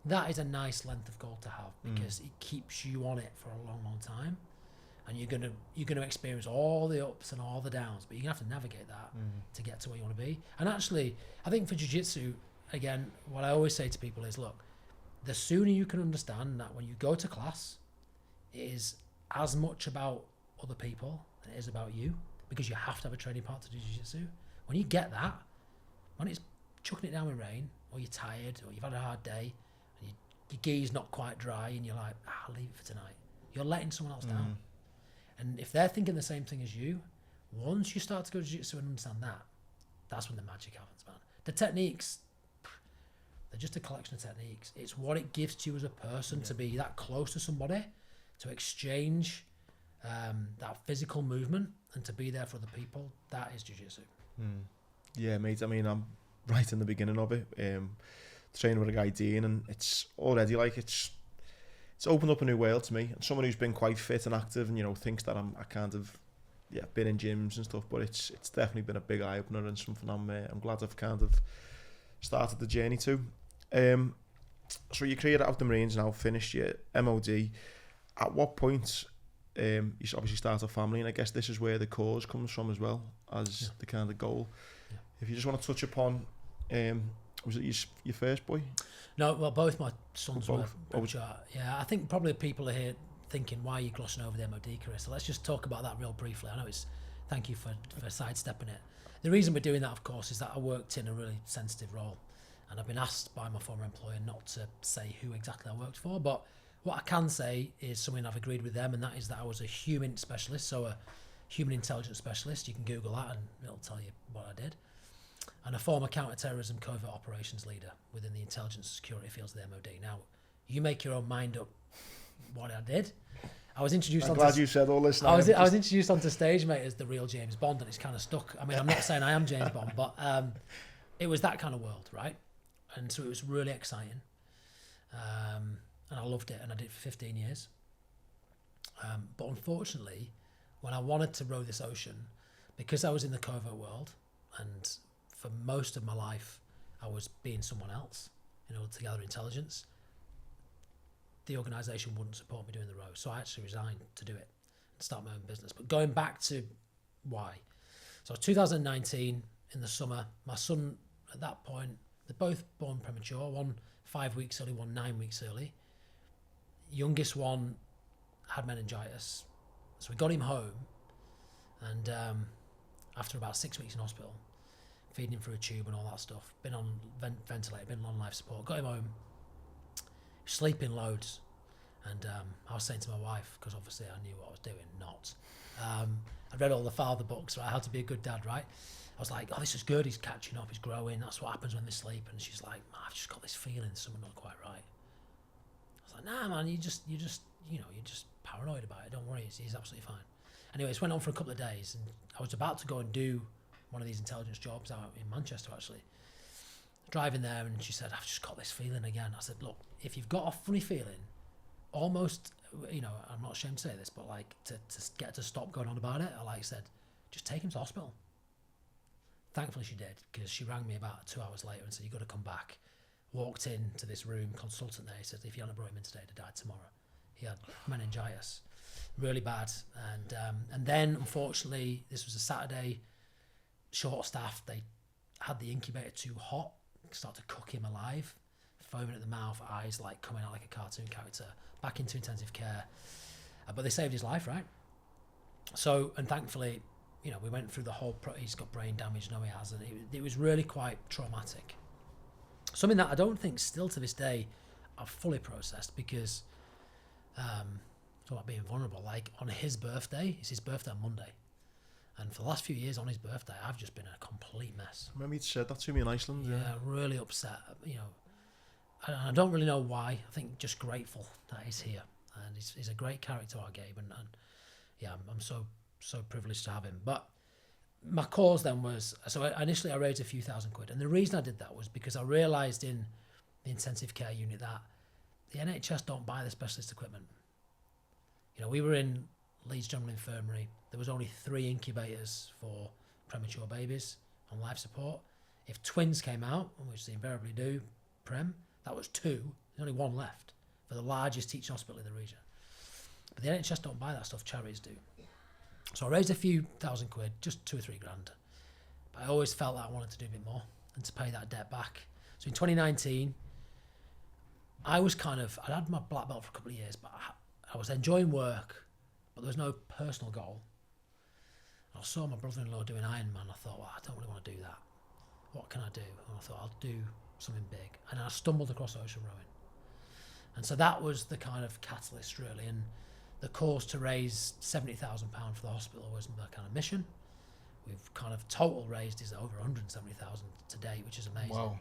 That is a nice length of goal to have, because it keeps you on it for a long time, and you're gonna experience all the ups and all the downs, but you're gonna have to navigate that to get to where you want to be. And actually, I think for jiu-jitsu, again, what I always say to people is, look, the sooner you can understand that when you go to class, it is as much about other people than it is about you, because you have to have a training partner to do jiu-jitsu. When you get that, when it's chucking it down with rain, or you're tired, or you've had a hard day, and your gi's not quite dry, and you're like, I'll leave it for tonight, you're letting someone else down. And if they're thinking the same thing as you, once you start to go to jiu-jitsu and understand that, that's when the magic happens, man. The techniques, they're just a collection of techniques. It's what it gives to you as a person to be that close to somebody, to exchange that physical movement, and to be there for other people. That is jiu-jitsu. Yeah, mate. I mean, I'm right in the beginning of it. Training with a guy, Dean, and it's already like it's opened up a new world to me. And someone who's been quite fit and active, and thinks that I kind of been in gyms and stuff, but it's definitely been a big eye opener, and something I'm glad I've kind of started the journey to. So your career out of the Marines now, finished your MOD. At what point you obviously start a family, and I guess this is where the cause comes from as well as the kind of goal. If you just want to touch upon, was it your first boy? No, well, both my sons were. Yeah, I think probably people are here thinking, why are you glossing over the MOD career? So let's just talk about that real briefly. I know thank you for sidestepping it. The reason we're doing that, of course, is that I worked in a really sensitive role, and I've been asked by my former employer not to say who exactly I worked for, but what I can say is something I've agreed with them, and that is that I was a human specialist, so a human intelligence specialist. You can Google that and it'll tell you what I did. and a former counter-terrorism covert operations leader within the intelligence and security fields of the MOD. Now, you make your own mind up what I did. I was introduced. I'm glad you said all this. I was introduced onto stage, mate, as the real James Bond, and it's kind of stuck. I mean, I'm not saying I am James Bond, but it was that kind of world, right? And so it was really exciting, and I loved it, and I did it for 15 years. But unfortunately, when I wanted to row this ocean, because I was in the covert world, and for most of my life, I was being someone else in order to gather intelligence, the organisation wouldn't support me doing the row. So I actually resigned to do it and start my own business. But going back to why. So 2019, in the summer, my son, at that point, they're both born premature, one 5 weeks early, one 9 weeks early. Youngest one had meningitis. So we got him home, and after about 6 weeks in hospital, feeding him through a tube and all that stuff, been on ventilator, been on life support, got him home, sleeping loads. And I was saying to my wife, because obviously I knew what I was doing, not. I'd read all the father books, right? How to be a good dad, right? I was like, oh, this is good, he's catching up, he's growing, that's what happens when they sleep. And she's like, I've just got this feeling there's something not quite right. I was like, nah, man, you're just paranoid about it, don't worry, he's absolutely fine. Anyway, it went on for a couple of days, and I was about to go and do one of these intelligence jobs out in Manchester, actually. Driving there, and she said, I've just got this feeling again. I said, look, if you've got a funny feeling, almost, I'm not ashamed to say this, but like to get to stop going on about it, I said, just take him to hospital. Thankfully she did, because she rang me about 2 hours later and said, you've got to come back. Walked into this room, consultant there, he said, if you hadn't brought him in today, he'd die tomorrow. He had meningitis, really bad. And then, unfortunately, this was a Saturday, short staffed, they had the incubator too hot, started to cook him alive, foaming at the mouth, eyes like coming out like a cartoon character, back into intensive care. But they saved his life, right? So, and thankfully, we went through the whole, he's got brain damage, no he hasn't. It was really quite traumatic. Something that I don't think still to this day I've fully processed, because it's about being vulnerable. Like on his birthday, it's his birthday on Monday. And for the last few years on his birthday, I've just been a complete mess. I remember you said that to me in Iceland. Yeah, really upset, And I don't really know why. I think just grateful that he's here. And he's a great character, our Gabe. And yeah, I'm so privileged to have him. But my cause then was, so initially I raised a few £1,000. And the reason I did that was because I realised in the intensive care unit that the NHS don't buy the specialist equipment. We were in Leeds General Infirmary. There was only 3 incubators for premature babies on life support. If twins came out, which they invariably do, that was 2. There's only 1 left for the largest teaching hospital in the region. But the NHS don't buy that stuff, charities do. So I raised a few £1,000, just 2 or 3 grand. But I always felt that I wanted to do a bit more and to pay that debt back. So in 2019, I'd had my black belt for a couple of years, but I was enjoying work, but there was no personal goal. I saw my brother-in-law doing Ironman. I thought, well, I don't really want to do that. What can I do? And I thought, I'll do something big. And I stumbled across ocean rowing. And so that was the kind of catalyst, really. And the cause to raise £70,000 for the hospital was my kind of mission. We've kind of total raised is over 170,000 to date, which is amazing. Wow.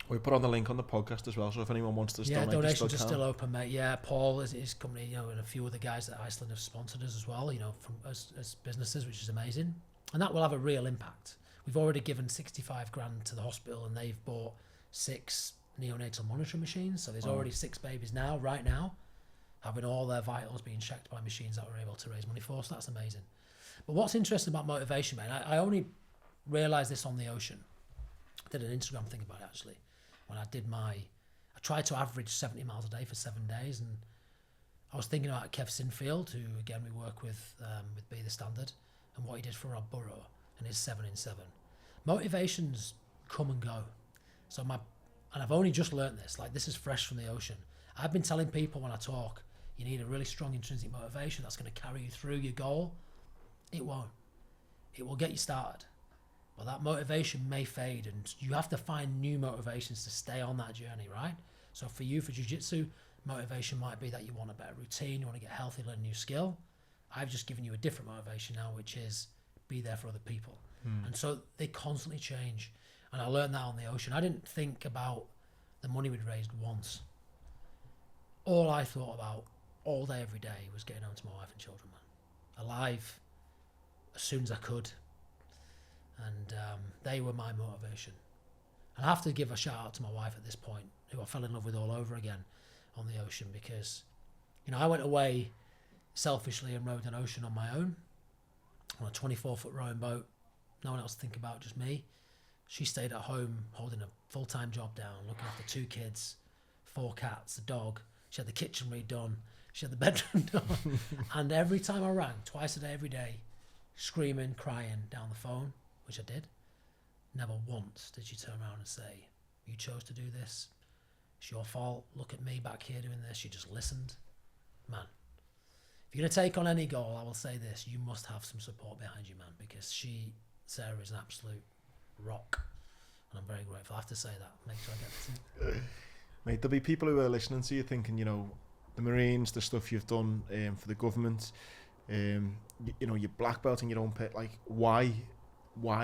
We put on the link on the podcast as well, so if anyone wants to donate, donations are still open, mate. Yeah, Paul is his company, and a few other guys at Iceland have sponsored us as well, from as businesses, which is amazing, and that will have a real impact. We've already given 65 grand to the hospital, and they've bought 6 neonatal monitoring machines. So there's already 6 babies right now, having all their vitals being checked by machines that we're able to raise money for. So that's amazing. But what's interesting about motivation, man, I only realised this on the ocean. I did an Instagram thing about it, actually, when I tried to average 70 miles a day for 7 days, and I was thinking about Kev Sinfield, who again we work with Be The Standard, and what he did for our borough, and his 7 in 7. Motivations come and go. And I've only just learnt this, like this is fresh from the ocean. I've been telling people when I talk, you need a really strong intrinsic motivation that's going to carry you through your goal. It won't. It will get you started. But that motivation may fade, and you have to find new motivations to stay on that journey, right? So for you, for jiu-jitsu, motivation might be that you want a better routine, you want to get healthy, learn a new skill. I've just given you a different motivation now, which is be there for other people. And so they constantly change. And I learned that on the ocean. I didn't think about the money we'd raised once. All I thought about all day, every day was getting home to my wife and children, man. Alive, as soon as I could. And they were my motivation. And I have to give a shout out to my wife at this point, who I fell in love with all over again on the ocean, because, you know, I went away selfishly and rode an ocean on my own on a 24-foot rowing boat. No one else to think about, just me. She stayed at home holding a full-time job down, looking after 2 kids, 4 cats, a dog. She had the kitchen redone. She had the bedroom done. And every time I rang, twice a day, every day, screaming, crying down the phone, which I did, never once did she turn around and say, you chose to do this. It's your fault. Look at me back here doing this. She just listened. Man, if you're going to take on any goal, I will say this, you must have some support behind you, man, because Sarah is an absolute rock. And I'm very grateful. I have to say that. Make sure I get it. Mate, there'll be people who are listening to you thinking, you know, the Marines, the stuff you've done for the government, you know, your black belt in your own pit, like, why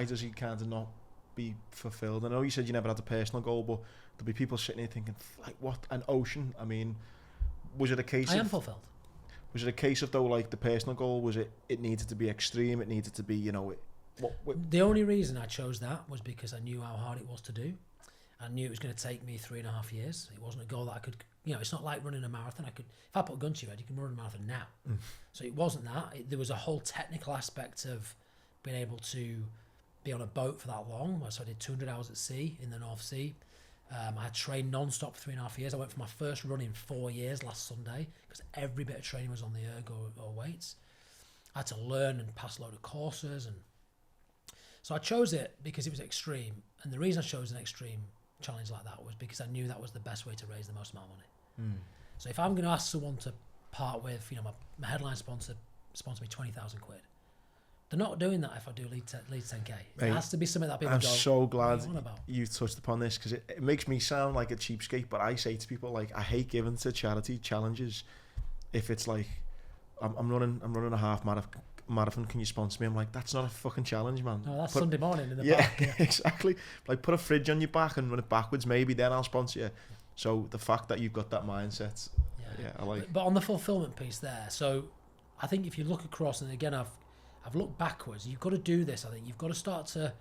does he kind of not be fulfilled? I know you said you never had a personal goal, but there'll be people sitting here thinking, like, what, an ocean? I mean, was it a case I am fulfilled. Was it a case of, though, like, the personal goal, was it needed to be extreme, it needed to be, you know, the only reason I chose that was because I knew how hard it was to do. I knew it was going to take me 3.5 years. It wasn't a goal that I could, you know, it's not like running a marathon. If I put a gun to your head, you can run a marathon now. So it wasn't that. There was a whole technical aspect of being able to be on a boat for that long. So I did 200 hours at sea in the North Sea. I had trained non-stop for 3.5 years. I went for my first run in 4 years last Sunday because every bit of training was on the erg or weights. I had to learn and pass a load of courses. And so I chose it because it was extreme. And the reason I chose an extreme challenge like that was because I knew that was the best way to raise the most amount of money. So if I'm going to ask someone to part with, you know, my headline sponsor me 20,000 quid, they're not doing that if I do lead 10k. It has to be something that people I'm go, so glad you touched upon this, because it makes me sound like a cheapskate, but I say to people, like, I hate giving to charity challenges if it's like, I'm running a half marathon, can you sponsor me? I'm like, that's not a fucking challenge, man. No, that's Sunday morning in the park. Yeah, exactly. Like, put a fridge on your back and run it backwards, maybe then I'll sponsor you. So the fact that you've got that mindset, I like. But on the fulfillment piece there, so I think if you look across, and again, I've looked backwards, you've got to do this. I think you've got to start to,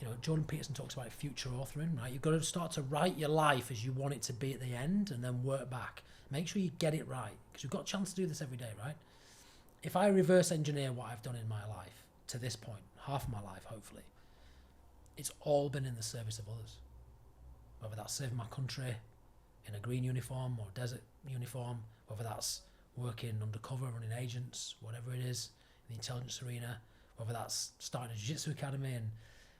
you know, Jordan Peterson talks about future authoring, right? You've got to start to write your life as you want it to be at the end, and then work back. Make sure you get it right, because you've got a chance to do this every day, right? If I reverse engineer what I've done in my life to this point, half of my life, hopefully, it's all been in the service of others. Whether that's serving my country in a green uniform or desert uniform, whether that's working undercover, running agents, whatever it is, in the intelligence arena, whether that's starting a jiu-jitsu academy and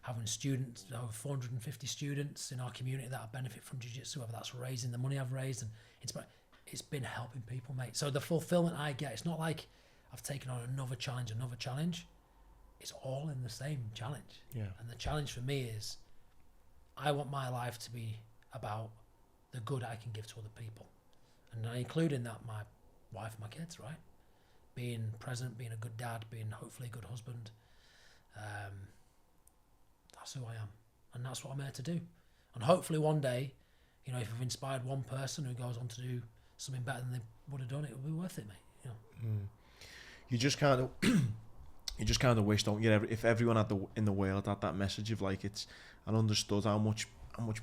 having students, over 450 students in our community that benefit from jiu-jitsu, whether that's raising the money I've raised, and it's been helping people, mate. So the fulfillment I get, it's not like I've taken on another challenge. It's all in the same challenge. Yeah. And the challenge for me is, I want my life to be about the good I can give to other people. And I include in that my wife and my kids, right? Being present, being a good dad, being hopefully a good husband. That's who I am. And that's what I'm here to do. And hopefully one day, you know, if I've inspired one person who goes on to do something better than they would have done, it will be worth it, mate. You know? You just kind of wish, don't you, if everyone in the world had that message of, like, it's, and understood how much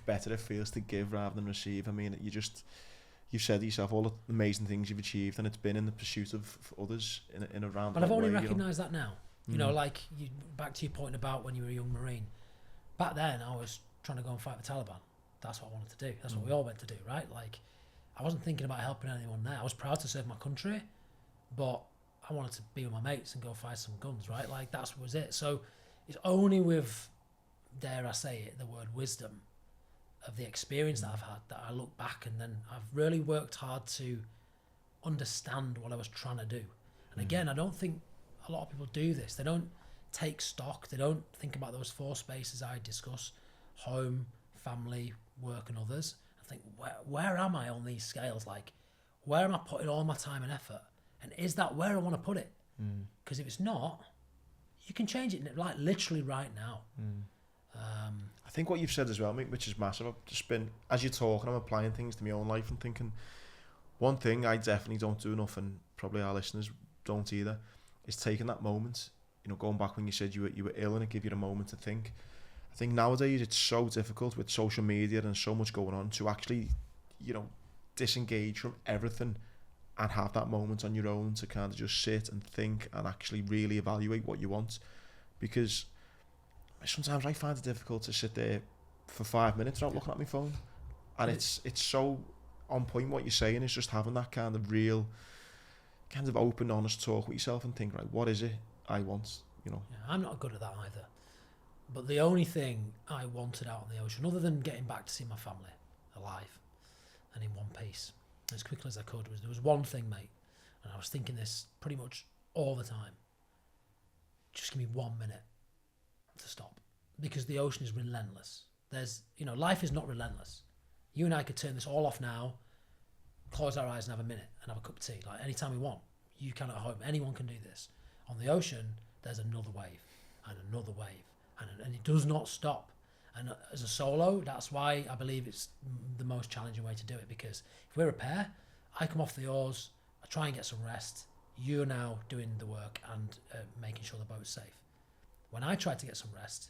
better it feels to give rather than receive. I mean, you've said to yourself all the amazing things you've achieved, and it's been in the pursuit of others in a roundabout way. But I've only recognised that now. You know, like, back to your point about when you were a young Marine. Back then, I was trying to go and fight the Taliban. That's what I wanted to do. That's what we all went to do, right? Like, I wasn't thinking about helping anyone there. I was proud to serve my country, but I wanted to be with my mates and go fight some guns, right? Like, that was it. So it's only with, dare I say it, the word wisdom of the experience that I've had that I look back, and then I've really worked hard to understand what I was trying to do. And again, I don't think a lot of people do this. They don't take stock. They don't think about those 4 spaces I discuss: home, family, work, and others. I think, where am I on these scales? Like, where am I putting all my time and effort? And is that where I want to put it? Because if it's not, You can change it like literally right now. I think what you've said as well, mate, which is massive. I've just been, as you're talking, I'm applying things to my own life and thinking, one thing I definitely don't do enough, and probably our listeners don't either, is taking that moment. You know, going back when you said you were ill and it gave you a moment to think. I think nowadays it's so difficult with social media and so much going on to actually, you know, disengage from everything and have that moment on your own to kind of just sit and think and actually really evaluate what you want. Because sometimes I find it difficult to sit there for 5 minutes without looking at my phone. And it's so on point what you're saying, is just having that kind of real, kind of open, honest talk with yourself and think, right, what is it I want, you know? Yeah, I'm not good at that either. But the only thing I wanted out on the ocean, other than getting back to see my family alive and in one piece as quickly as I could, was there was one thing, mate, and I was thinking this pretty much all the time. Just give me 1 minute to stop, because the ocean is relentless. There's, you know, life is not relentless. You and I could turn this all off now, close our eyes and have a minute and have a cup of tea, like anytime we want. You can at home, anyone can do this. On the ocean, there's another wave and another wave, and it does not stop. And as a solo, that's why I believe it's the most challenging way to do it, because if we're a pair, I come off the oars, I try and get some rest, you're now doing the work and making sure the boat's safe. When I try to get some rest,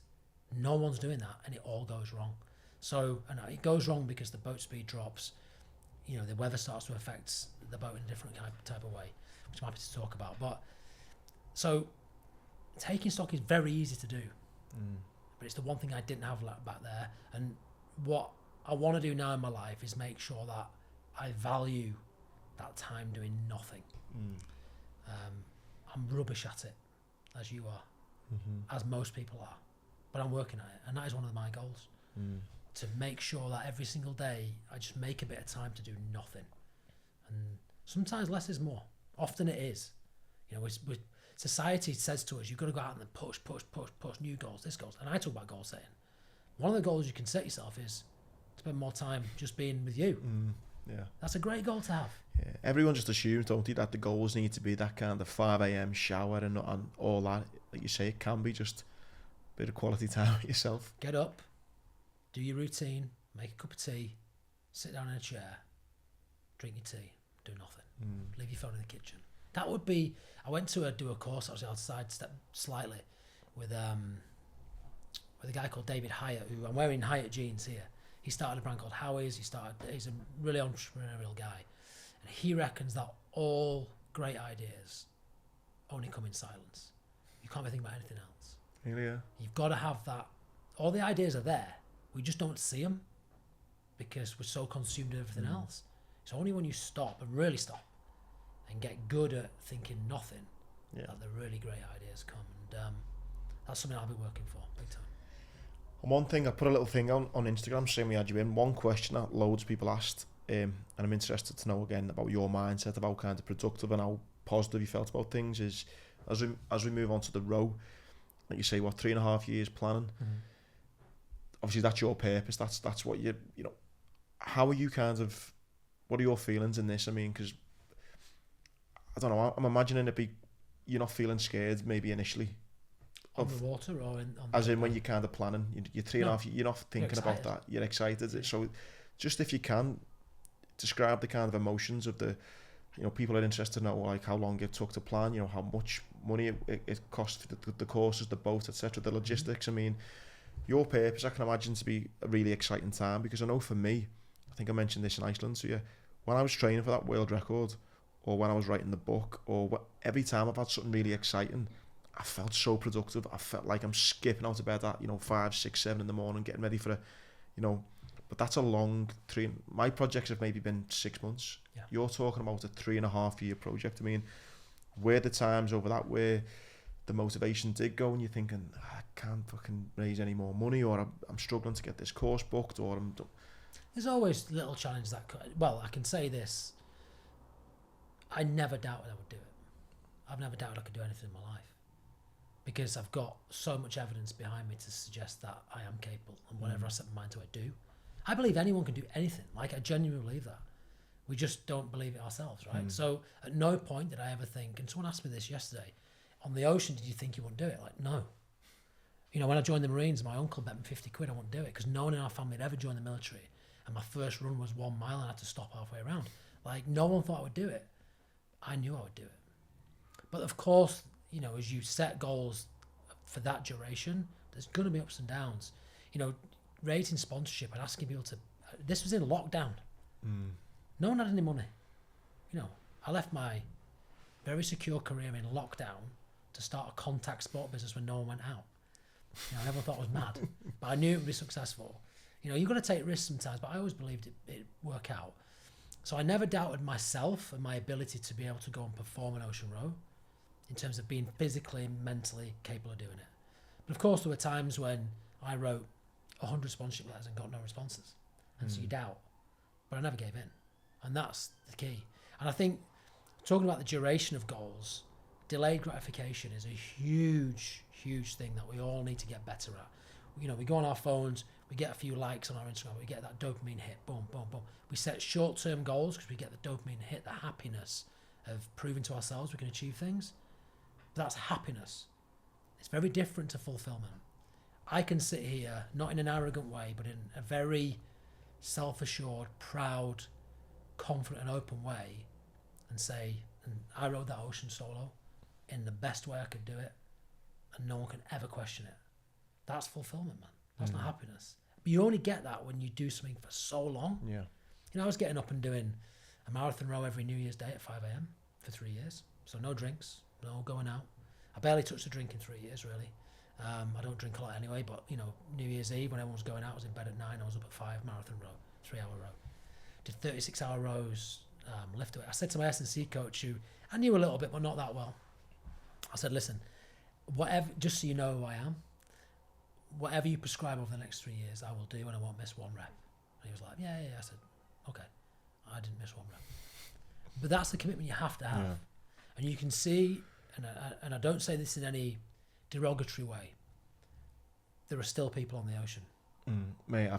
no one's doing that, and it all goes wrong. So, and it goes wrong because the boat speed drops, you know, the weather starts to affect the boat in a different type of way, which I'm happy to talk about. But so taking stock is very easy to do, but it's the one thing I didn't have back there. And what I want to do now in my life is make sure that I value that time doing nothing. I'm rubbish at it, as you are, as most people are, but I'm working at it, and that is one of my goals. To make sure that every single day I just make a bit of time to do nothing. And sometimes less is more. Often it is. You know, society says to us, you've got to go out and push, new goals, this goals. And I talk about goal setting. One of the goals you can set yourself is spend more time just being with you. Yeah. That's a great goal to have. Yeah. Everyone just assumes, don't they, that the goals need to be that kind of 5 a.m. shower and all that. Like you say, it can be just a bit of quality time with yourself. Get up, do your routine, make a cup of tea, sit down in a chair, drink your tea, do nothing. Leave your phone in the kitchen. That would be, I went to do a course, actually I'll sidestep slightly, with a guy called David Hyatt, who I'm wearing Hyatt jeans here. He started a brand called Howie's. He's a really entrepreneurial guy. And he reckons that all great ideas only come in silence. You can't be thinking about anything else. Really, yeah. You've got to have that. All the ideas are there. We just don't see them because we're so consumed with everything else. It's only when you stop and really stop and get good at thinking nothing that the really great ideas come. And that's something I'll be working for big time. And one thing, I put a little thing on Instagram saying we had you in. One question that loads of people asked, and I'm interested to know again about your mindset, about kind of productive and how positive you felt about things, is as we move on to the row, like you say, 3.5 years planning. Obviously that's your purpose, that's what you know, how are you kind of, what are your feelings in this? I mean, because I don't know, I'm imagining you're not feeling scared maybe initially on the water or in when you're kind of planning, you're 3.5, you're not thinking about that, you're excited. Yeah. So just if you can describe the kind of emotions of the, you know, people are interested to know like how long it took to plan, you know, how much money it cost for the courses, the boat, etc., the logistics. I mean, your purpose, I can imagine to be a really exciting time, because I know for me, I think I mentioned this in Iceland to you, when I was training for that world record, or when I was writing the book, or every time I've had something really exciting, I felt so productive. I felt like I'm skipping out of bed at, 5, 6, 7 in the morning, getting ready for but that's a long my projects have maybe been 6 months. Yeah. You're talking about a 3.5 year project. I mean, were the times over that where the motivation did go and you're thinking, I can't fucking raise any more money, or I'm struggling to get this course booked, or there's always little challenges I can say this, I never doubted I would do it. I've never doubted I could do anything in my life, because I've got so much evidence behind me to suggest that I am capable, and whatever I set my mind to, I do. I believe anyone can do anything. Like, I genuinely believe that. We just don't believe it ourselves, right? So at no point did I ever think, and someone asked me this yesterday, on the ocean, did you think you wouldn't do it? Like, no. You know, when I joined the Marines, my uncle bet me 50 quid I wouldn't do it because no one in our family had ever joined the military. And my first run was 1 mile and I had to stop halfway around. Like, no one thought I would do it. I knew I would do it. But of course, you know, as you set goals for that duration, there's going to be ups and downs. You know, rating sponsorship and asking people to... This was in lockdown. No one had any money. You know, I left my very secure career in lockdown to start a contact sport business when no one went out. You know, everyone thought I was mad, but I knew it would be successful. You know, you've got to take risks sometimes, but I always believed it'd work out. So I never doubted myself and my ability to be able to go and perform an ocean row in terms of being physically and mentally capable of doing it. But of course, there were times when I wrote 100 sponsorship letters and got no responses. And so you doubt. But I never gave in. And that's the key. And I think, talking about the duration of goals, delayed gratification is a huge, huge thing that we all need to get better at. You know, we go on our phones, we get a few likes on our Instagram, we get that dopamine hit, boom, boom, boom. We set short-term goals because we get the dopamine hit, the happiness of proving to ourselves we can achieve things. But that's happiness. It's very different to fulfillment. I can sit here, not in an arrogant way, but in a very self-assured, proud, confident and open way and say, and I rode that ocean solo in the best way I could do it and no one can ever question it. That's fulfillment, man. That's not happiness. But you only get that when you do something for so long. Yeah. You know, I was getting up and doing a marathon row every New Year's Day at 5 a.m. for 3 years. So no drinks, no going out. I barely touched a drink in 3 years, really. I don't drink a lot anyway, but, you know, New Year's Eve when everyone was going out, I was in bed at 9, I was up at 5, marathon row, 3-hour row. Did 36-hour rows, lift away. I said to my S&C coach, who I knew a little bit, but not that well, I said, listen, whatever, just so you know who I am, whatever you prescribe over the next 3 years, I will do and I won't miss one rep. And he was like, yeah. I said, okay. I didn't miss one rep. But that's the commitment you have to have. Yeah. And you can see, and I don't say this in any derogatory way, there are still people on the ocean. Mate,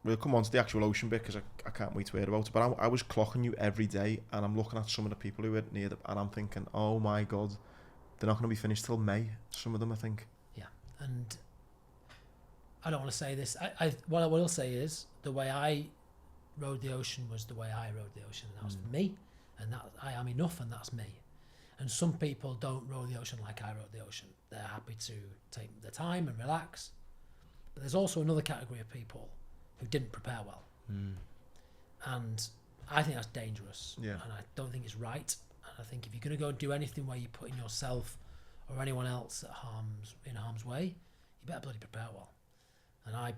we'll come on to the actual ocean bit because I can't wait to hear about it. But I was clocking you every day and I'm looking at some of the people who were near and I'm thinking, oh my God, they're not going to be finished till May. Some of them, I think. Yeah. And I don't want to say this. What I will say is the way I rode the ocean was the way I rode the ocean. And that was for me. And that I am enough and that's me. And some people don't row the ocean like I rode the ocean. They're happy to take their time and relax. But there's also another category of people who didn't prepare well. And I think that's dangerous. Yeah. And I don't think it's right. And I think if you're going to go and do anything where you're putting yourself or anyone else in harm's way, you better bloody prepare well. And I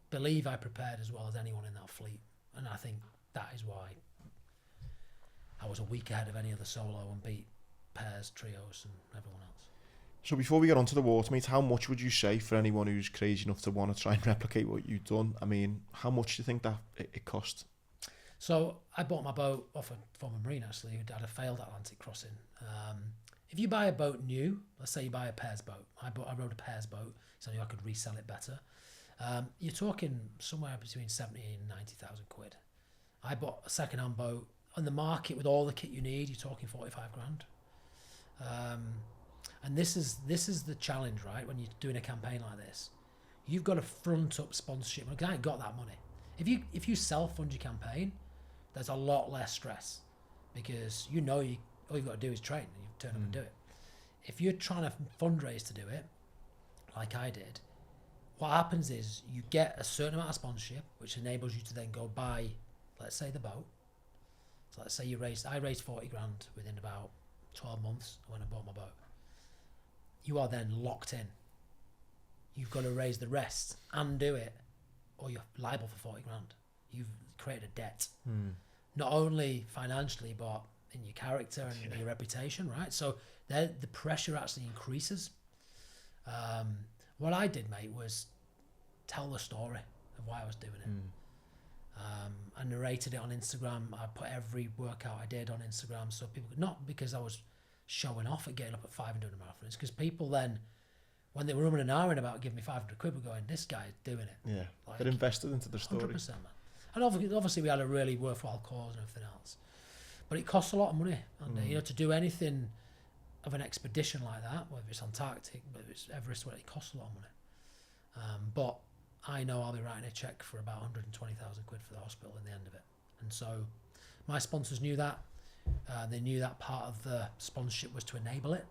believe I prepared as well as anyone in that fleet. And I think that is why I was a week ahead of any other solo and beat pairs, trios and everyone else. So before we get onto the water meet, how much would you say for anyone who's crazy enough to want to try and replicate what you've done? I mean, how much do you think that it cost? So I bought my boat off a former Marine actually who had a failed Atlantic crossing. If you buy a boat new, let's say you buy a pairs boat. I rode a pairs boat so I knew I could resell it better. You're talking somewhere between 70 and 90,000 quid. I bought a second-hand boat on the market with all the kit you need. You're talking 45 grand. And this is the challenge, right? When you're doing a campaign like this, you've got to front up sponsorship. I ain't got that money. If you self-fund your campaign, there's a lot less stress because you know all you've got to do is train and you turn up and do it. If you're trying to fundraise to do it, like I did, what happens is you get a certain amount of sponsorship, which enables you to then go buy, let's say, the boat. So let's say I raised 40 grand within about 12 months when I bought my boat. You are then locked in. You've got to raise the rest and do it, or you're liable for 40 grand. You've created a debt, not only financially, but in your character and your reputation, right? So the pressure actually increases. What I did, mate, was tell the story of why I was doing it. I narrated it on Instagram. I put every workout I did on Instagram so people could, not because I was showing off at getting up at 5 and doing a marathon. It's because people then, when they were rumming and ahhing about giving me 500 quid, were going, this guy is doing it. Yeah, like, they're invested into the story. 100%, man. And obviously we had a really worthwhile cause and everything else. But it costs a lot of money, and to do anything of an expedition like that, whether it's Antarctic, whether it's Everest, where it costs a lot of money. But I know I'll be writing a check for about 120,000 quid for the hospital in the end of it. And so my sponsors knew that. They knew that part of the sponsorship was to enable it.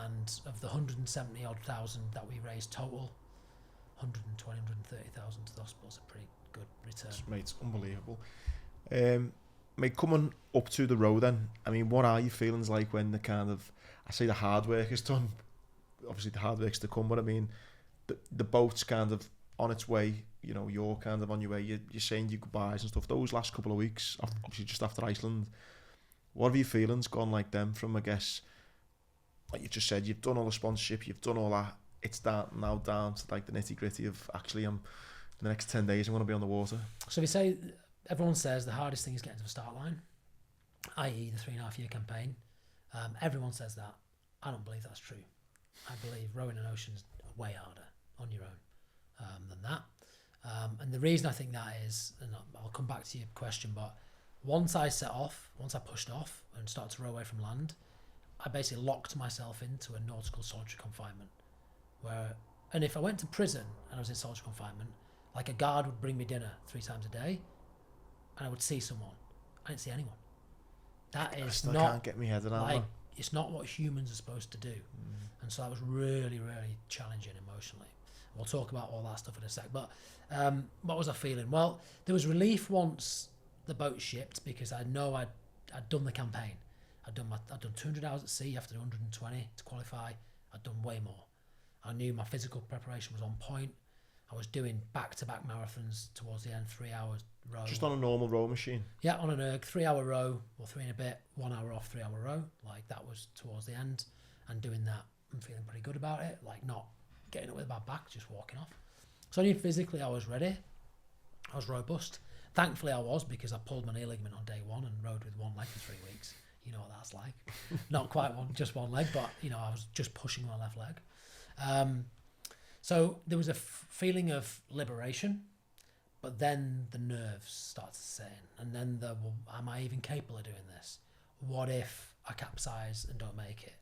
And of the 170 odd thousand that we raised total, 120, 130,000 to the hospital is a pretty good return. Mate, it's unbelievable. Mate, coming up to the road then, I mean, what are your feelings like when the kind of, I say the hard work is done, obviously the hard work's to come, but I mean, the boat's kind of on its way, you know, you're kind of on your way, you're saying your goodbyes and stuff. Those last couple of weeks, obviously just after Iceland, what have your feelings gone like them from, I guess, like you just said, you've done all the sponsorship, you've done all that, it's now down to like the nitty gritty of actually in the next 10 days I'm going to be on the water. So we say, everyone says the hardest thing is getting to the start line, i.e. the 3.5 year campaign. Everyone says that. I don't believe that's true. I believe rowing an ocean's way harder on your own than that. And the reason I think that is, and I'll come back to your question, but once I pushed off and started to row away from land, I basically locked myself into a nautical solitary confinement. And if I went to prison and I was in solitary confinement, like a guard would bring me dinner 3 times a day, and I would see someone. I didn't see anyone. That is not. I can't get my head around like, that. It's not what humans are supposed to do. And so that was really, really challenging emotionally. We'll talk about all that stuff in a sec. But what was I feeling? Well, there was relief once the boat shipped, because I know I'd done the campaign. I'd done 200 hours at sea. You have to do 120 to qualify. I'd done way more. I knew my physical preparation was on point. I was doing back-to-back marathons towards the end, 3 hours row. Just on a normal row machine? Yeah, on an erg, 3 hour row, or 3 and a bit, 1 hour off, 3 hour row. Like, that was towards the end. And doing that, I'm feeling pretty good about it. Like, not getting it with a bad back, just walking off. So I knew physically I was ready. I was robust. Thankfully I was, because I pulled my knee ligament on day 1 and rowed with 1 leg for 3 weeks. You know what that's like. Not quite just one leg, but, you know, I was just pushing my left leg. So there was a feeling of liberation, but then the nerves started to set in. And then well, am I even capable of doing this? What if I capsize and don't make it?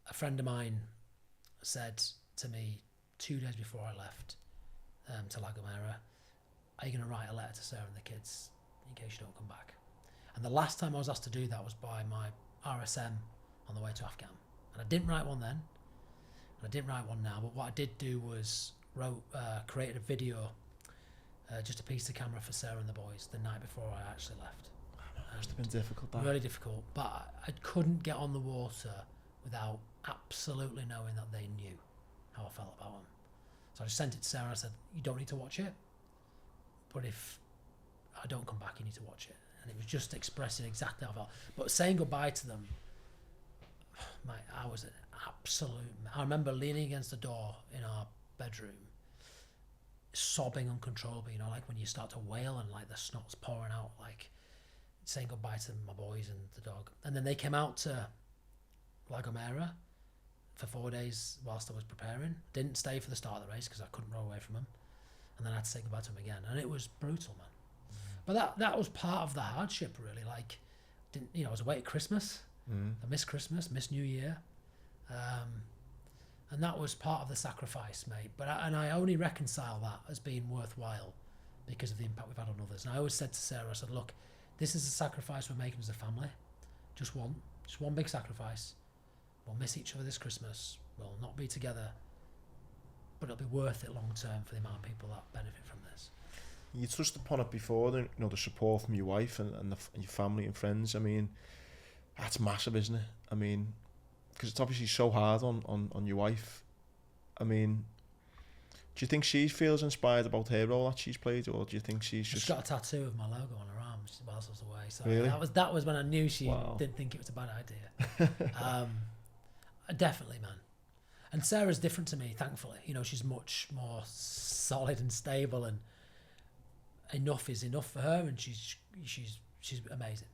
A friend of mine said to me 2 days before I left to La Gomera, are you going to write a letter to Sarah and the kids in case you don't come back? And the last time I was asked to do that was by my RSM on the way to Afghan. And I didn't write one then, and I didn't write one now, but what I did do was created a video, just a piece of camera for Sarah and the boys the night before I actually left. It must have been difficult, that. Really difficult, but I couldn't get on the water without absolutely knowing that they knew how I felt about them. So I just sent it to Sarah. I said, you don't need to watch it, but if I don't come back, you need to watch it. And it was just expressing exactly how I felt. But saying goodbye to them, mate, I was an absolute... I remember leaning against the door in our bedroom, sobbing uncontrollably, you know, like when you start to wail and like the snot's pouring out, like saying goodbye to my boys and the dog. And then they came out to La Gomera for 4 days whilst I was preparing. Didn't stay for the start of the race because I couldn't row away from them. And then I had to say goodbye to them again. And it was brutal, man. But that was part of the hardship, really. Like, I was away at Christmas. I missed Christmas, missed New Year. And that was part of the sacrifice, mate. But I only reconcile that as being worthwhile because of the impact we've had on others. And I always said to Sarah, I said, look, this is a sacrifice we're making as a family. Just one big sacrifice. We'll miss each other this Christmas. We'll not be together. But it'll be worth it long term for the amount of people that benefit from this. You touched upon it before, the support from your wife and your family and friends. I mean, that's massive, isn't it? I mean, because it's obviously so hard on your wife. I mean, do you think she feels inspired about her role that she's played, or do you think she's just got a tattoo of my logo on her arm whilst I was away? So really? that was when I knew she didn't think it was a bad idea. Definitely, man. And Sarah's different to me, thankfully. You know, she's much more solid and stable, and enough is enough for her, and she's amazing.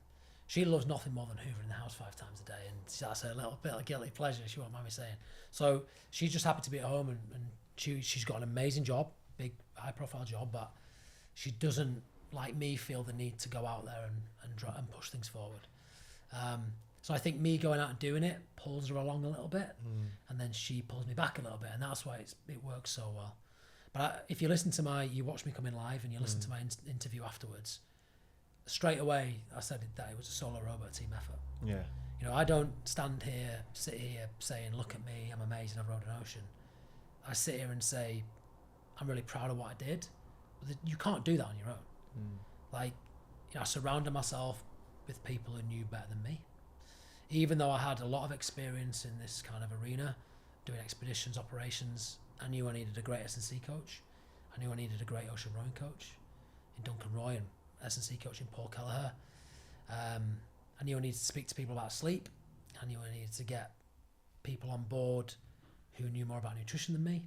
She loves nothing more than hoovering the house 5 times a day, and that's her little bit of guilty pleasure, she won't mind me saying. So she's just happy to be at home, and she's got an amazing job, big high profile job, but she doesn't, like me, feel the need to go out there and push things forward. So I think me going out and doing it pulls her along a little bit, and then she pulls me back a little bit, and that's why it works so well. But if you listen to you watch me come in live and you listen to my interview afterwards, straight away I said that it was a solo rowboat team effort. Yeah. You know, I don't sit here saying, look at me, I'm amazing, I've rowed an ocean. I sit here and say, I'm really proud of what I did. But you can't do that on your own. Like, you know, I surrounded myself with people who knew better than me. Even though I had a lot of experience in this kind of arena, doing expeditions, operations, I knew I needed a great S&C coach. I knew I needed a great ocean rowing coach in Duncan Roy and S&C coach in Paul Kelleher. I knew I needed to speak to people about sleep. I knew I needed to get people on board who knew more about nutrition than me.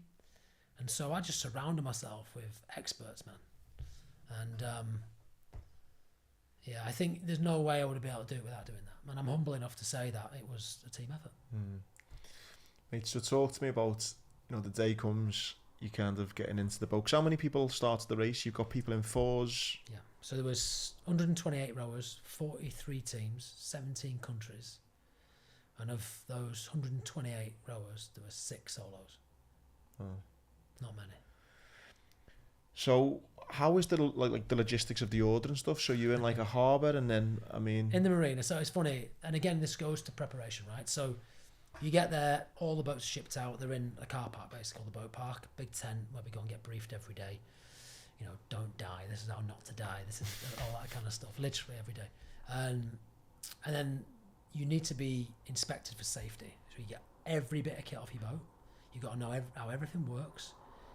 And so I just surrounded myself with experts, man. And I think there's no way I would be able to do it without doing that. And I'm humble enough to say that it was a team effort. Mate, so talk to me about, you know, the day comes, you kind of getting into the boat. 'Cause how many people started the race? You've got people in fours. Yeah. So there was 128 rowers, 43 teams, 17 countries. And of those 128 rowers, there were 6 solos. Not many. So how is the the logistics of the order and stuff? So you're in like a harbour, and then, I mean... In the marina. So it's funny. And again, this goes to preparation, right? So you get there, all the boats are shipped out. They're in a car park, basically, called the boat park. Big tent where we go and get briefed every day. You know, don't die. This is how not to die. This is all that kind of stuff, literally every day. And then you need to be inspected for safety. So you get every bit of kit off your boat. You've got to know how everything works,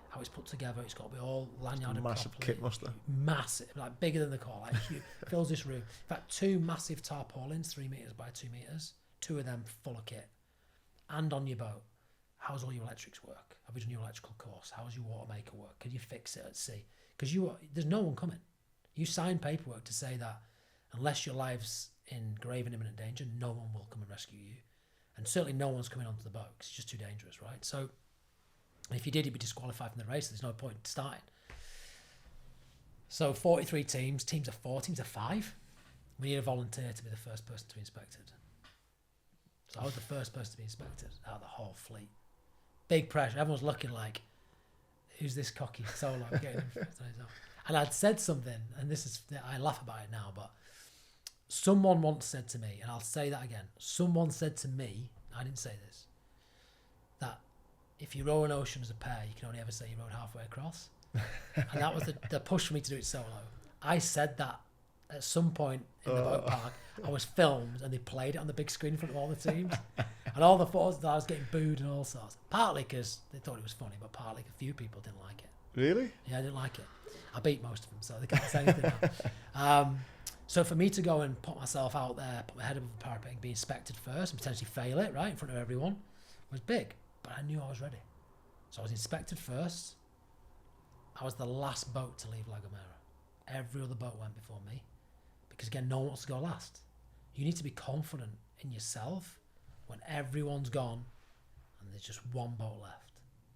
how it's put together. It's got to be all lanyarded massive properly. Kit muster. Massive, like bigger than the car. Like fills this room. In fact, 2 massive tarpaulins, 3 meters by 2 meters. 2 of them full of kit. And on your boat, how's all your electrics work? Have you done your electrical course? How's your water maker work? Can you fix it at sea? Because there's no one coming. You sign paperwork to say that unless your life's in grave and imminent danger, no one will come and rescue you. And certainly no one's coming onto the boat because it's just too dangerous, right? So if you did, you'd be disqualified from the race. There's no point starting. So 43 teams of 4, teams of 5. We need a volunteer to be the first person to be inspected. So I was the first person to be inspected out of the whole fleet. Big pressure. Everyone's looking like, who's this cocky solo getting in? And I'd said something, and I laugh about it now, but someone once said to me, and I'll say that again, someone said to me, I didn't say this, that if you row an ocean as a pair, you can only ever say you rowed halfway across. And that was the push for me to do it solo. I said that at some point in the boat park. I was filmed and they played it on the big screen in front of all the teams. And all the photos that I was getting booed and all sorts. Partly because they thought it was funny, but partly a few people didn't like it. Really? Yeah, I didn't like it. I beat most of them, so they can't say anything now. So for me to go and put myself out there, put my head above the parapet and be inspected first and potentially fail it, right, in front of everyone, was big. But I knew I was ready. So I was inspected first. I was the last boat to leave La Gomera. Every other boat went before me. Because again, no one wants to go last. You need to be confident in yourself when everyone's gone and there's just one boat left.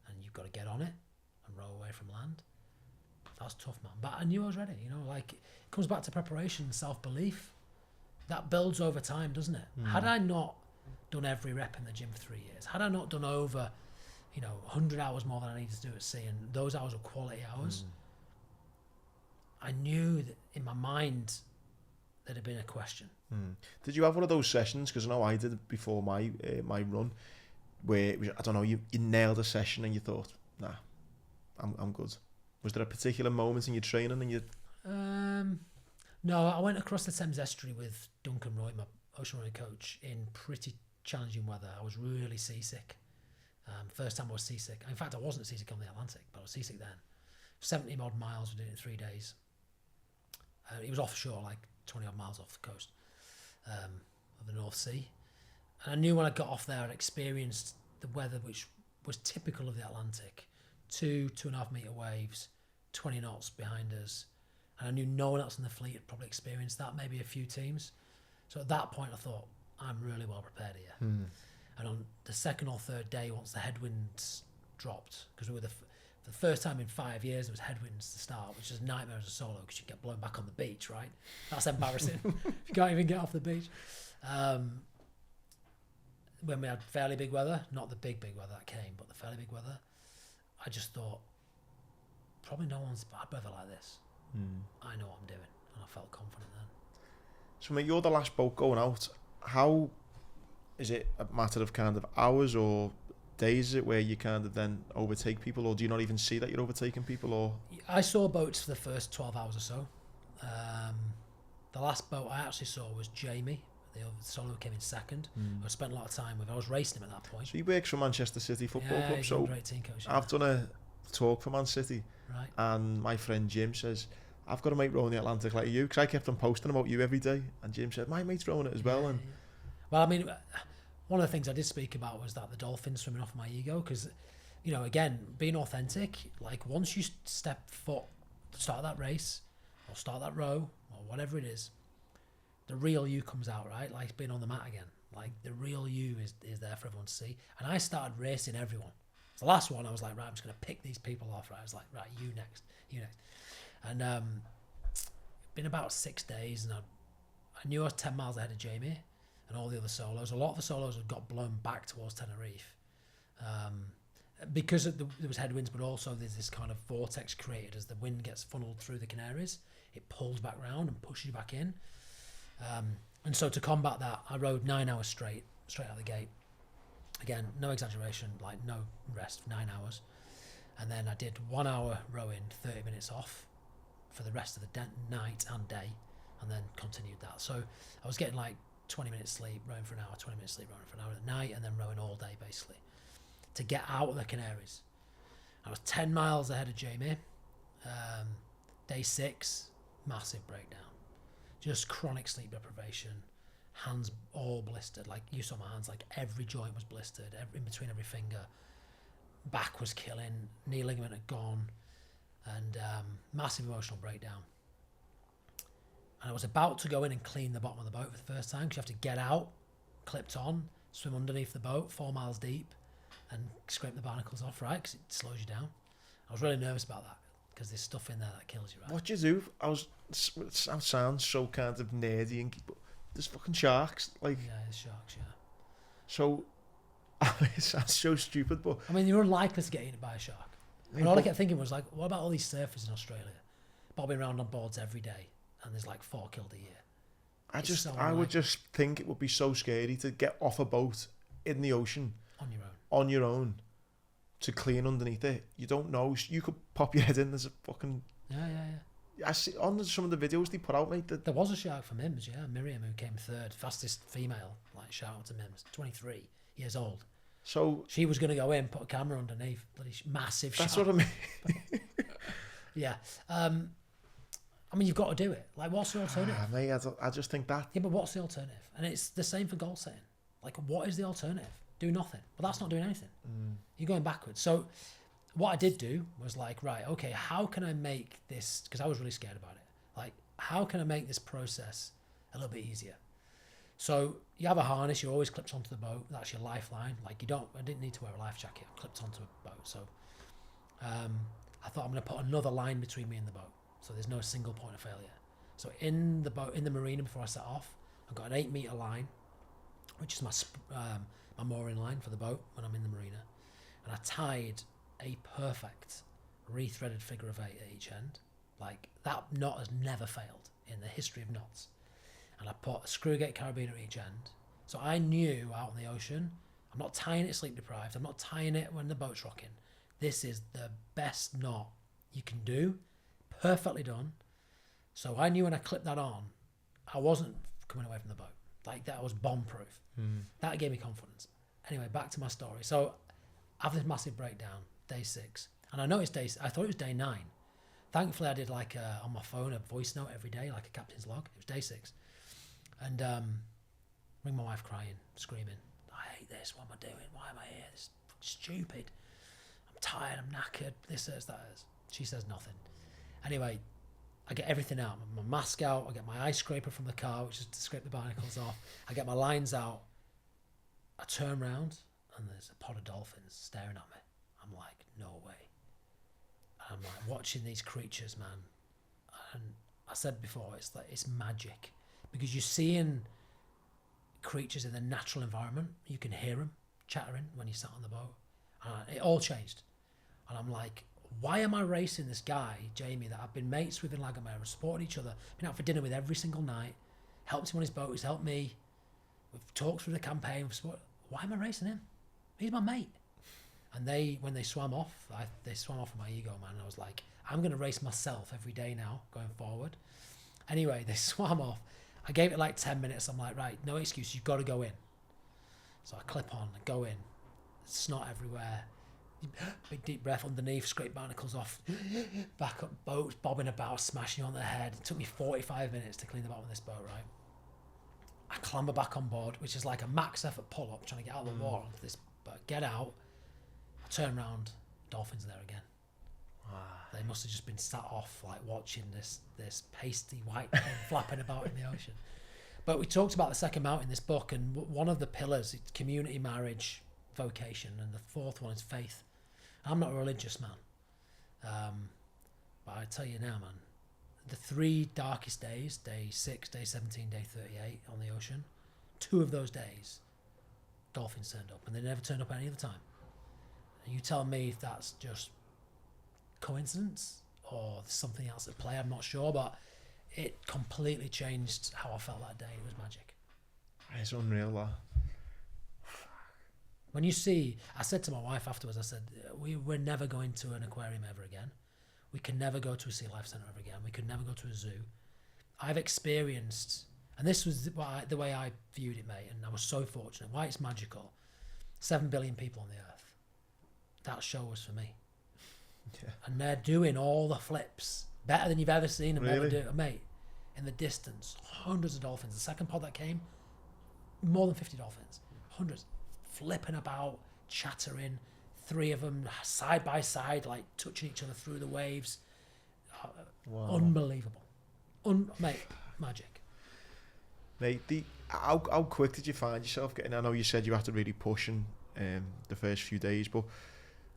And you've got to get on it and row away from land. That's tough, man. But I knew I was ready. You know, like, it comes back to preparation and self-belief. That builds over time, doesn't it? Had I not done every rep in the gym for 3 years, had I not done over, 100 hours more than I needed to do at sea, and those hours were quality hours, I knew that in my mind there'd have been a question. Did you have one of those sessions? Because I know I did before my run, where it was, I don't know, you nailed a session and you thought, nah, I'm good. Was there a particular moment in your training and you? No, I went across the Thames Estuary with Duncan Roy, my ocean rowing coach, in pretty challenging weather. I was really seasick. First time I was seasick. In fact, I wasn't seasick on the Atlantic, but I was seasick then. 70 odd miles, we did it in 3 days. It was offshore, like 20 odd miles off the coast of the North Sea. And I knew when I got off there, I'd experienced the weather which was typical of the Atlantic. 2.5 metre waves, 20 knots behind us. And I knew no one else in the fleet had probably experienced that, maybe a few teams. So at that point I thought, I'm really well prepared here. And on the second or third day, once the headwinds dropped, because we were the first time in 5 years there was headwinds to start, which is a nightmare as a solo because you get blown back on the beach, right? That's embarrassing. You can't even get off the beach. when we had fairly big weather, not the big weather that came, but the fairly big weather, I just thought, probably no one's bad weather like this. I know what I'm doing, and I felt confident then. So, mate, you're the last boat going out. How is it a matter of kind of hours or days? Is it where you kind of then overtake people, or do you not even see that you're overtaking people? Or I saw boats for the first 12 hours or so. The last boat I actually saw was Jamie, the other solo who came in second. I spent a lot of time with. I was racing him at that point. So he works for Manchester City Football Club. He's So under 18 coach. I've done a talk for Man City, Right. and my friend Jim says, I've got a mate rowing the Atlantic like you, because I kept on posting about you every day, and Jim said, my mate's rowing it as well. And Well, I mean, one of the things I did speak about was that the dolphin swimming off my ego, because, you know, again, being authentic, like once you step foot, start that race, or start that row, or whatever it is, the real you comes out, right? Like being on the mat again. Like the real you is there for everyone to see. And I started racing everyone. So the last one, I was like, right, I'm just going to pick these people off, right? I was like, right, you next. And been about 6 days, and I knew I was 10 miles ahead of Jamie and all the other solos. A lot of the solos had got blown back towards Tenerife because there was headwinds, but also there's this kind of vortex created as the wind gets funneled through the Canaries. It pulls back round and pushes you back in. And so to combat that, I rode 9 hours straight out of the gate. Again, no exaggeration, like no rest, 9 hours. And then I did 1 hour rowing, 30 minutes off for the rest of the night and day, and then continued that. So I was getting like 20 minutes sleep, rowing for an hour, 20 minutes sleep, rowing for an hour at night, and then rowing all day basically to get out of the Canaries. I was 10 miles ahead of Jamie. Day 6, massive breakdown. Just chronic sleep deprivation, hands all blistered. Like you saw my hands, like every joint was blistered, in between every finger. Back was killing, knee ligament had gone, and massive emotional breakdown. And I was about to go in and clean the bottom of the boat for the first time, because you have to get out, clipped on, swim underneath the boat 4 miles deep, and scrape the barnacles off, right? Because it slows you down. I was really nervous about that, because there's stuff in there that kills you, right? what do you do? It sounds so kind of nerdy, and but there's fucking sharks. Like, Yeah, there's sharks, yeah. so it sounds so stupid, but I mean, you're unlikely to get eaten by a shark. And all I kept thinking was like, what about all these surfers in Australia bobbing around on boards every day, and there's like 4 killed a year? I would just think it would be so scary to get off a boat in the ocean On your own. to clean underneath it. You don't know. You could pop your head in. There's a fucking. Yeah. I see on some of the videos they put out, mate. There was a shark for Mims, yeah. Miriam, who came third, fastest female. Like, shout out to Mims, 23 years old. So she was going to go in, put a camera underneath, bloody massive shark. That's what I mean. Yeah. I mean, you've got to do it. Like, what's the alternative? Mate, I just think that. Yeah, but what's the alternative? And it's the same for goal setting. Like, what is the alternative? Do nothing. Well, that's not doing anything. You're going backwards. So what I did do was like, right, okay, how can I make this, because I was really scared about it. Like, how can I make this process a little bit easier? So you have a harness, you're always clipped onto the boat. That's your lifeline. Like, I didn't need to wear a life jacket. I'm clipped onto a boat. So I thought I'm going to put another line between me and the boat, so there's no single point of failure. So in the boat, in the marina before I set off, I've got an 8-meter line, which is my mooring line for the boat when I'm in the marina. And I tied a perfect rethreaded figure of 8 at each end. Like, that knot has never failed in the history of knots. And I put a screw gate carabiner at each end. So I knew out in the ocean, I'm not tying it sleep deprived. I'm not tying it when the boat's rocking. This is the best knot you can do. Perfectly done. So I knew when I clipped that on, I wasn't coming away from the boat. Like, that was bomb-proof. That gave me confidence. Anyway, back to my story. So I have this massive breakdown, day 6. And I noticed I thought it was day 9. Thankfully, I did like on my phone a voice note every day, like a captain's log. It was day 6. And ring my wife crying, screaming, I hate this, what am I doing? Why am I here? This is stupid. I'm tired, I'm knackered, this is, that is. She says nothing. Anyway, I get everything out. My mask out, I get my ice scraper from the car, which is to scrape the barnacles off. I get my lines out. I turn round and there's a pod of dolphins staring at me. I'm like, no way. And I'm like watching these creatures, man. And I said before, it's like, it's magic. Because you're seeing creatures in the natural environment. You can hear them chattering when you sat on the boat. It all changed. And I'm like, why am I racing this guy, Jamie, that I've been mates with in Lagomera, supported each other, been out for dinner with every single night, helped him on his boat, he's helped me, we've talked through the campaign, why am I racing him? He's my mate. And when they swam off, they swam off with my ego, man. I was like, I'm going to race myself every day now, going forward. Anyway, they swam off. I gave it like 10 minutes. I'm like, right, no excuse, you've got to go in. So I clip on, go in, snot everywhere. Big deep breath underneath, scrape barnacles off, back up, boats bobbing about, smashing on the head. It took me 45 minutes to clean the bottom of this boat, right? I clamber back on board, which is like a max effort pull-up, trying to get out of the water onto this boat. Get out, I turn around, dolphins there again. Wow. They must have just been sat off, like watching this pasty white thing flapping about in the ocean. But we talked about the second mount in this book, and one of the pillars is community, marriage, vocation, and the fourth one is faith. I'm not a religious man, but I tell you now, man, the 3 darkest days, day 6, day 17, day 38 on the ocean, 2 of those days, dolphins turned up, and they never turned up any other time. And you tell me if that's just coincidence or something else at play, I'm not sure, but it completely changed how I felt that day. It was magic. It's unreal, that. When you see, I said to my wife afterwards, I said, we're never going to an aquarium ever again. We can never go to a sea life centre ever again. We could never go to a zoo. I've experienced, and this was the way I viewed it, mate, and I was so fortunate. Why it's magical. 7 billion people on the earth. That show was for me. Yeah. And they're doing all the flips better than you've ever seen them ever do. Mate, in the distance, hundreds of dolphins. The second pod that came, more than 50 dolphins. Hundreds. Flipping about, chattering, 3 of them side by side, like touching each other through the waves. Wow. Unbelievable. Mate, magic. Mate, how quick did you find yourself getting? I know you said you had to really push in the first few days, but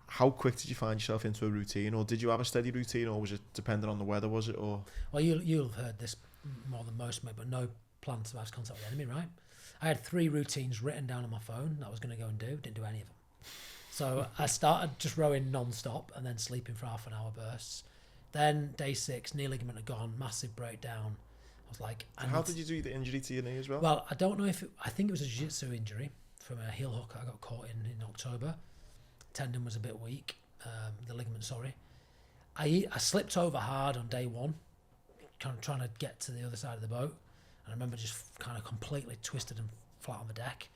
how quick did you find yourself into a routine, or did you have a steady routine, or was it dependent on the weather? Was it, or? Well, you'll have heard this more than most, mate, but no plan to have contact with the enemy, right? I had 3 routines written down on my phone that I was going to go and do. Didn't do any of them. So I started just rowing non-stop and then sleeping for half an hour bursts. Then day 6, knee ligament had gone, massive breakdown. I was like... How did you do the injury to your knee as well? Well, I don't know if... I think it was a jiu-jitsu injury from a heel hook I got caught in October. Tendon was a bit weak. The ligament, sorry. I slipped over hard on day 1, kind of trying to get to the other side of the boat. And I remember just kind of completely twisted and flat on the deck.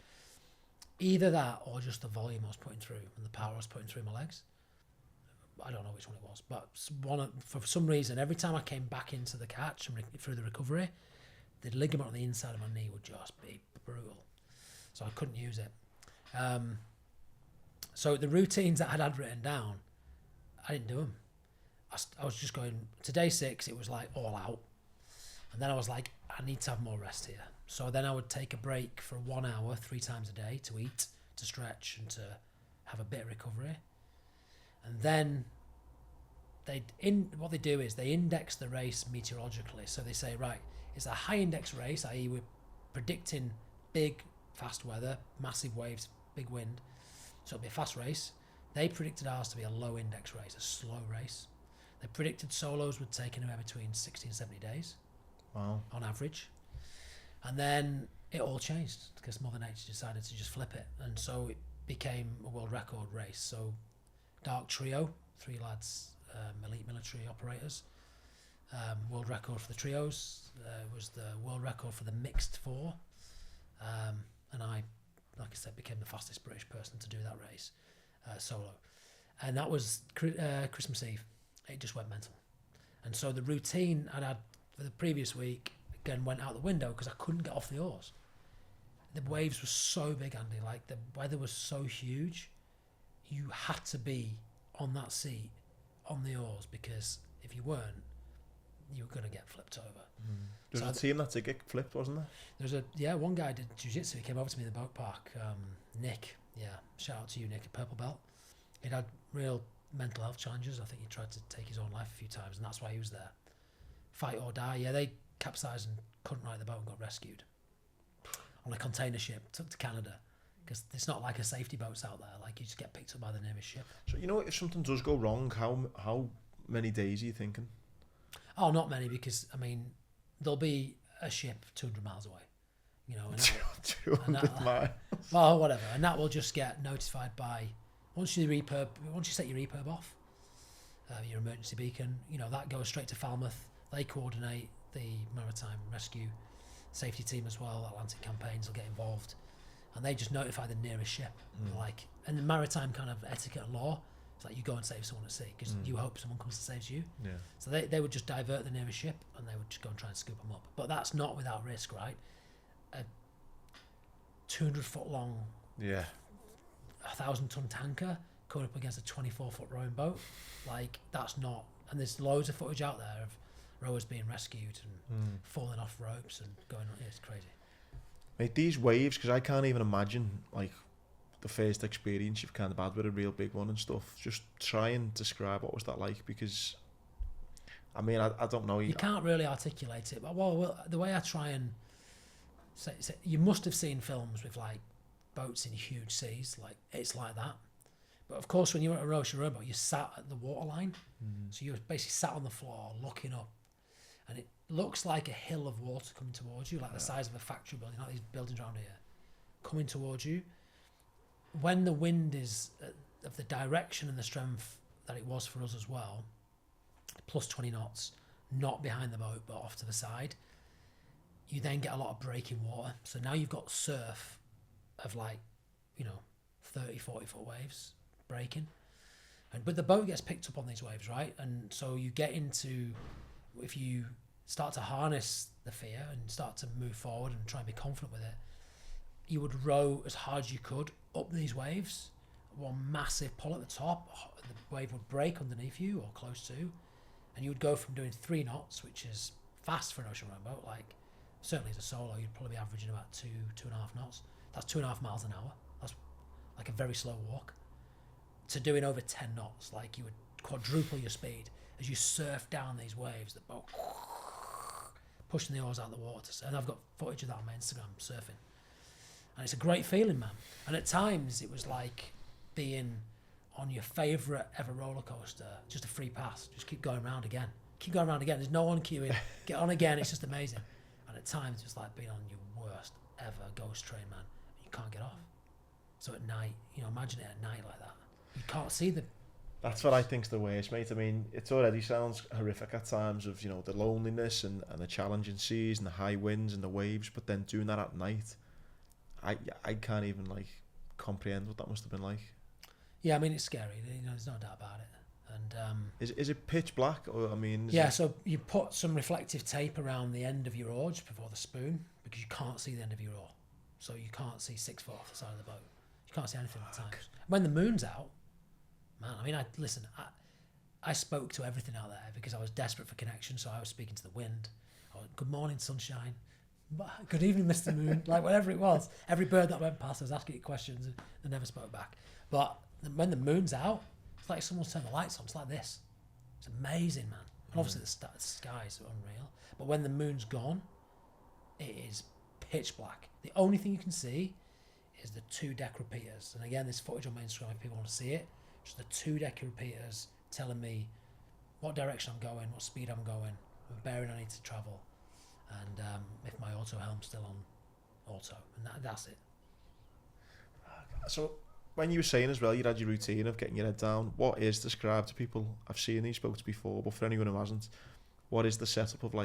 Either that or just the volume I was putting through and the power I was putting through my legs. I don't know which one it was, but for some reason, every time I came back into the catch and through the recovery, the ligament on the inside of my knee would just be brutal. So I couldn't use it. So the routines that I had written down, I didn't do them. I was just going, to day 6, it was like all out. And then I was like, I need to have more rest here. So then I would take a break for 1 hour, 3 times a day to eat, to stretch, and to have a bit of recovery. And then what they do is they index the race meteorologically. So they say, right, it's a high index race, i.e. we're predicting big, fast weather, massive waves, big wind. So it'll be a fast race. They predicted ours to be a low index race, a slow race. They predicted solos would take anywhere between 60 and 70 days. Wow. On average. And then it all changed because Mother Nature decided to just flip it. And so it became a world record race. So Dark Trio, 3 lads, elite military operators. World record for the trios. Was the world record for the mixed 4. And I, like I said, became the fastest British person to do that race solo. And that was Christmas Eve. It just went mental. And so the routine I'd had for the previous week again went out the window because I couldn't get off the oars. The waves were so big, Andy, like the weather was so huge. You had to be on that seat on the oars because if you weren't, you were going to get flipped over. There was a team that did get flipped, wasn't there? One guy did jiu-jitsu. He came over to me in the boat park. Nick, shout out to you, Nick, at Purple Belt. He'd had real mental health challenges. I think he tried to take his own life a few times, and that's why he was there. Fight or die. Yeah, they capsized and couldn't ride the boat and got rescued. on a container ship to Canada, because it's not like a safety boats out there. Like you just get picked up by the nearest ship. So if something does go wrong, how many days are you thinking? Oh, not many, because I mean, there'll be a ship 200 miles away. And 200 miles. Well, whatever, and that will just get notified by once you set your EPIRB off, your emergency beacon. That goes straight to Falmouth. They coordinate the maritime rescue safety team as well. Atlantic campaigns will get involved, and they just notify the nearest ship. And the maritime kind of etiquette and law, it's like you go and save someone at sea because you hope someone comes and saves you. Yeah. So they would just divert the nearest ship and they would just go and try and scoop them up. But that's not without risk, right? A 200-foot long, 1,000-ton tanker coming up against a 24-foot rowing boat, like that's not. And there's loads of footage out there of rowers being rescued and falling off ropes and going on. It's crazy. Mate, these waves, because I can't even imagine like the first experience you've kind of had with a real big one and stuff. Just try and describe what was that like, because I mean I don't know. You can't really articulate it, but well the way I try and say, you must have seen films with like boats in huge seas, like it's like that. But of course, when you're at a ocean rowboat, you're sat at the waterline, so you're basically sat on the floor looking up, and it looks like a hill of water coming towards you, like the size of a factory building, like these buildings around here, coming towards you. When the wind is of the direction and the strength that it was for us as well, plus 20 knots, not behind the boat but off to the side, you then get a lot of breaking water. So now you've got surf of 30, 40 foot waves breaking. But the boat gets picked up on these waves, right? And so you get into, if you start to harness the fear and start to move forward and try and be confident with it, you would row as hard as you could up these waves. One massive pull at the top, the wave would break underneath you or close to, and you would go from doing 3 knots, which is fast for an ocean rowboat, like certainly as a solo you'd probably be averaging about 2.5 knots. That's 2.5 miles an hour. That's like a very slow walk. To doing over 10 knots, like you would quadruple your speed as you surf down these waves, the boat pushing the oars out of the water. And I've got footage of that on my Instagram, surfing. And it's a great feeling, man. And at times it was like being on your favourite ever roller coaster, just a free pass, just keep going round again. Keep going round again. There's no one queuing. Get on again. It's just amazing. And at times it's like being on your worst ever ghost train, man. You can't get off. So at night, imagine it at night like that. You can't see them. That's what I think's the worst, mate. I mean, it already sounds horrific at times of, the loneliness and the challenging seas and the high winds and the waves, but then doing that at night, I can't even comprehend what that must have been like. Yeah, I mean, it's scary. There's no doubt about it. And is it pitch black, or I mean? So you put some reflective tape around the end of your oar just before the spoon, because you can't see the end of your oar, so you can't see 6 foot off the side of the boat. You can't see anything at times. When the moon's out, man, I mean, I spoke to everything out there because I was desperate for connection. So I was speaking to the wind. Good morning, sunshine. Good evening, Mr. Moon. Like whatever it was, every bird that went past, I was asking it questions and they never spoke back. But when the moon's out, it's like someone's turned the lights on. It's like this. It's amazing, man. And obviously the skies are unreal. But when the moon's gone, it is pitch black. The only thing you can see is the 2-deck repeaters. And again, there's footage on my Instagram if people want to see it. Just the 2-deck repeaters telling me what direction I'm going, what speed I'm going, what bearing I need to travel, and if my auto helm's still on auto, and that's it. So when you were saying as well, you had your routine of getting your head down. What is described to people? I've seen these boats before, but for anyone who hasn't, what is the setup of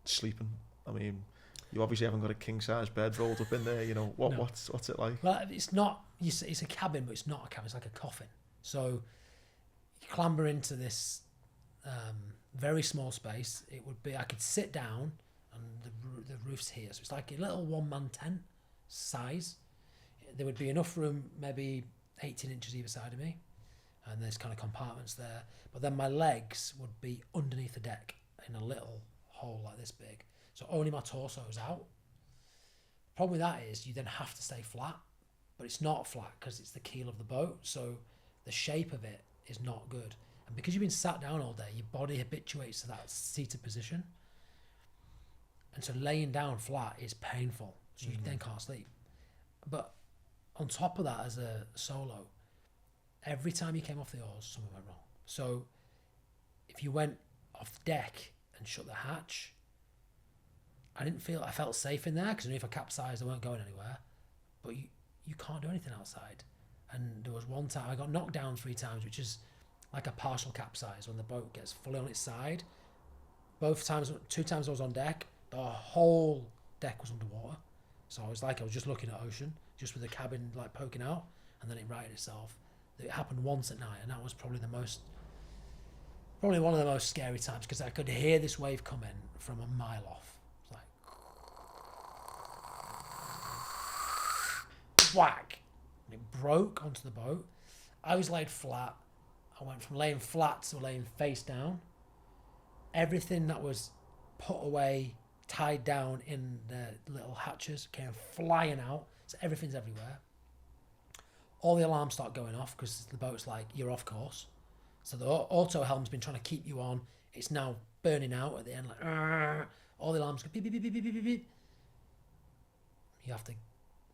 sleeping? I mean, you obviously haven't got a king size bed rolled up in there. No. What's it like? Well, it's not. It's a cabin, but it's not a cabin. It's like a coffin. So you clamber into this very small space. It would be, I could sit down and the roof's here. So it's like a little 1-man tent size. There would be enough room, maybe 18 inches either side of me. And there's kind of compartments there. But then my legs would be underneath the deck in a little hole like this big. So only my torso is out. Problem with that is you then have to stay flat. But it's not flat because it's the keel of the boat. So the shape of it is not good. And because you've been sat down all day, your body habituates to that seated position. And so laying down flat is painful. So you then can't sleep. But on top of that, as a solo, every time you came off the oars, something went wrong. So if you went off the deck and shut the hatch, I felt safe in there because I knew if I capsized, I weren't going anywhere. But you can't do anything outside. And there was one time I got knocked down 3 times, which is like a partial capsize when the boat gets fully on its side. 2 times I was on deck, the whole deck was underwater. So I was just looking at ocean, just with the cabin like poking out, and then it righted itself. It happened once at night, and that was probably one of the most scary times because I could hear this wave coming from a mile off. It's like whack, and it broke onto the boat. I was laid flat. I went from laying flat to laying face down. Everything that was put away, tied down in the little hatches, came flying out. So everything's everywhere. All the alarms start going off because the boat's like, you're off course. So the auto helm's been trying to keep you on. It's now burning out at the end, like, Argh! All the alarms go beep, beep, beep, beep, beep, beep, beep. You have to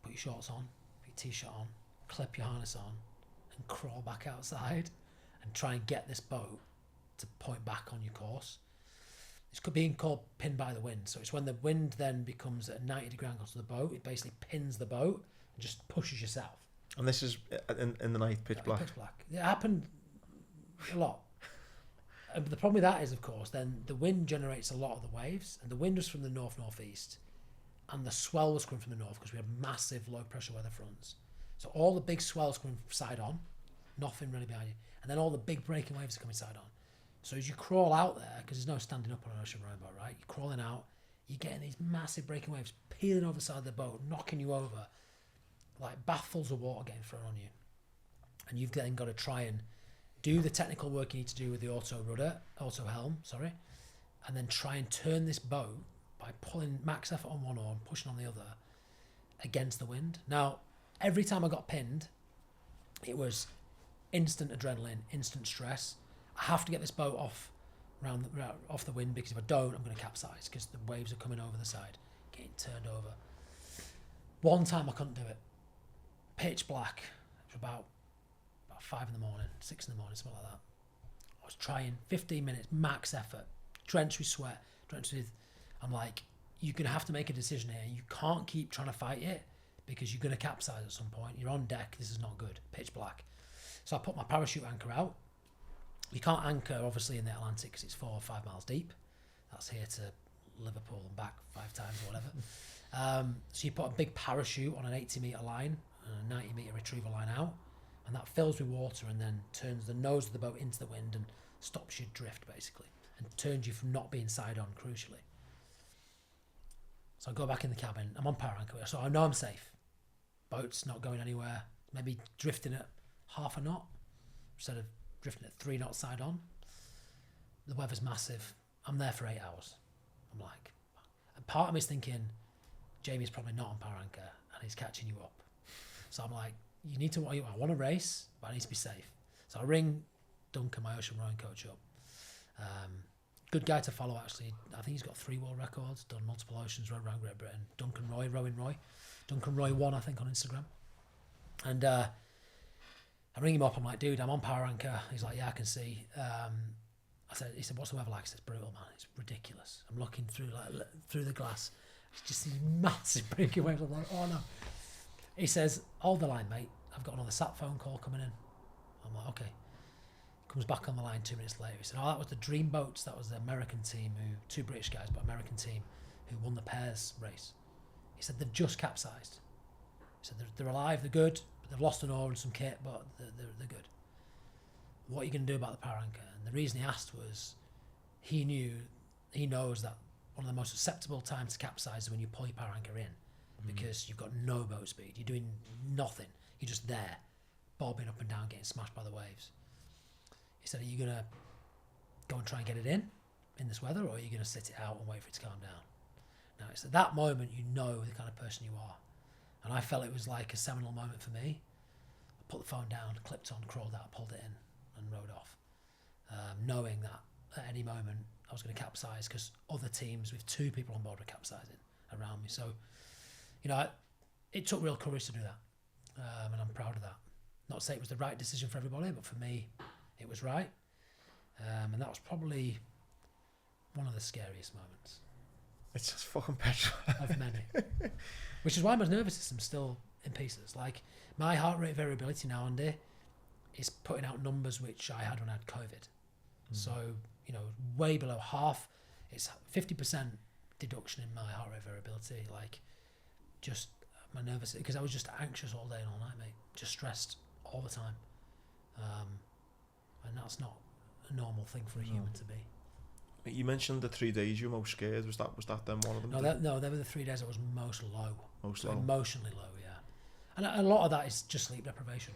put your shorts on, put your t-shirt on, clip your harness on, and crawl back outside and try and get this boat to point back on your course. It's being called pinned by the wind. So it's when the wind then becomes at a 90-degree angle to the boat, it basically pins the boat and just pushes you south. And this is in the night, pitch black? Pitch black. It happened a lot. But the problem with that is, of course, then the wind generates a lot of the waves, and the wind was from the north-northeast, and the swell was coming from the north because we had massive low-pressure weather fronts. So all the big swells coming side on, nothing really behind you, and then all the big breaking waves are coming side on. So as you crawl out there, because there's no standing up on an ocean rowing boat, right? You're crawling out, you're getting these massive breaking waves peeling over the side of the boat, knocking you over, like bathfuls of water getting thrown on you. And you've then got to try and do the technical work you need to do with the auto helm, and then try and turn this boat by pulling max effort on one oar and pushing on the other against the wind. Now, every time I got pinned, it was instant adrenaline, instant stress. I have to get this boat off the wind because if I don't, I'm going to capsize because the waves are coming over the side, getting turned over. One time I couldn't do it. Pitch black. It was about 5 in the morning, 6 in the morning, something like that. I was trying 15 minutes, max effort, drenched with sweat, I'm like, you're going to have to make a decision here. You can't keep trying to fight it because you're going to capsize at some point. You're on deck. This is not good. Pitch black. So I put my parachute anchor out. You can't anchor, obviously, in the Atlantic because it's 4 or 5 miles deep. That's here to Liverpool and back 5 times or whatever. So you put a big parachute on an 80-metre line and a 90-metre retriever line out, and that fills with water and then turns the nose of the boat into the wind and stops your drift, basically, and turns you from not being side on, crucially. So I go back in the cabin. I'm on power anchor, so I know I'm safe. Boat's not going anywhere. Maybe drifting at half a knot instead of drifting at 3 knots side on. The weather's massive. I'm there for 8 hours. I'm like, and part of me is thinking, Jamie's probably not on power anchor and he's catching you up. So I'm like, I want to race, but I need to be safe. So I ring Duncan, my ocean rowing coach, up. Good guy to follow, actually. I think he's got 3 world records, done multiple oceans, rowed around Great Britain. Duncan Roy, Rowing Roy. Duncan Roy 1, I think, on Instagram. And I ring him up. I'm like, dude, I'm on power anchor. He's like, yeah, I can see. He said, what's the weather like? I said, it's brutal, man. It's ridiculous. I'm looking through the glass. It's just these massive breaking waves. I'm like, oh no. He says, hold the line, mate. I've got another sat phone call coming in. I'm like, okay. Comes back on the line 2 minutes later. He said, oh, that was the Dream Boats. That was the American team, 2 British guys, but American team who won the pairs race. He said, they've just capsized. He said, they're alive, they're good, but they've lost an oar and some kit, but they're good. What are you going to do about the power anchor? And the reason he asked was he knows that one of the most susceptible times to capsize is when you pull your power anchor in because you've got no boat speed. You're doing nothing. You're just there, bobbing up and down, getting smashed by the waves. He said, are you going to go and try and get it in this weather, or are you going to sit it out and wait for it to calm down? Now, it's at that moment you know the kind of person you are. And I felt it was like a seminal moment for me. I put the phone down, clipped on, crawled out, pulled it in and rode off, knowing that at any moment I was going to capsize because other teams with 2 people on board were capsizing around me. So you know, it took real courage to do that, and I'm proud of that. Not to say it was the right decision for everybody, but for me, it was right, and that was probably one of the scariest moments. It's just fucking petrol. Of many. Which is why my nervous system's still in pieces. Like, my heart rate variability now, Andy, is putting out numbers which I had when I had COVID. So, you know, way below half. It's 50% deduction in my heart rate variability. Like, just my nervous, because I was just anxious all day and all night, mate. Just stressed all the time. And that's not a normal thing for a human to be. You mentioned the 3 days you were most scared. Was that then one of them? No, they were the 3 days I was most low. Most so low. Emotionally low, yeah. And a lot of that is just sleep deprivation.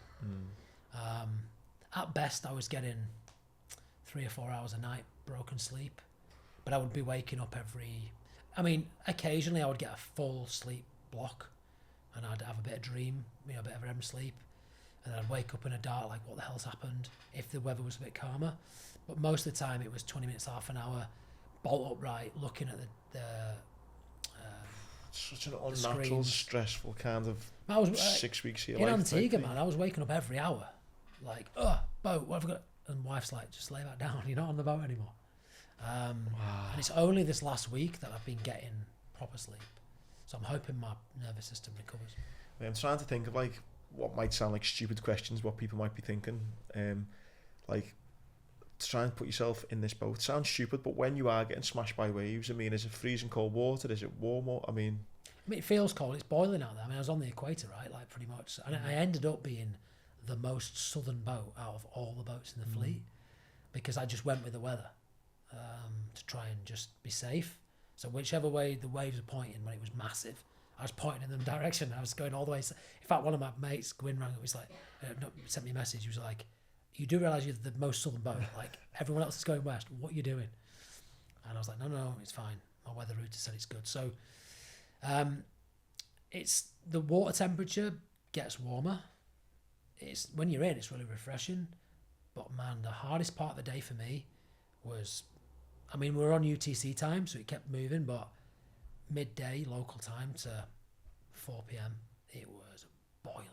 At best, I was getting 3 or 4 hours a night broken sleep, but I would be waking up occasionally I would get a full sleep block, and I'd have a bit of dream, you know, a bit of REM sleep, and I'd wake up in a dark, like, what the hell's happened, if the weather was a bit calmer. But most of the time it was 20 minutes, half an hour, bolt upright, looking at the such an unnatural, stressful kind of 6 weeks here. In Antigua, man, I was waking up every hour, like, boat, what have I got? And wife's like, just lay back down, you're not on the boat anymore. And it's only this last week that I've been getting proper sleep. So I'm hoping my nervous system recovers. I'm trying to think of, like, what might sound like stupid questions, what people might be thinking. Like, to try and put yourself in this boat. It sounds stupid, but when you are getting smashed by waves, I mean, is it freezing cold water? Is it warm water? I mean, it feels cold. It's boiling out there. I mean, I was on the equator, right? Like, pretty much. And I ended up being the most southern boat out of all the boats in the fleet, because I just went with the weather to try and just be safe. So whichever way the waves were pointing when it was massive, I was pointing in the direction. I was going all the way. In fact, one of my mates, Gwyn, was like, sent me a message. He was like, you do realise you're the most southern boat. Like, everyone else is going west. What are you doing? And I was like, no, it's fine. My weather router said it's good. So it's the water temperature gets warmer. It's when you're in, it's really refreshing. But man, the hardest part of the day for me was, I mean, we were on UTC time, so it kept moving, but midday local time to 4 p.m, it was boiling.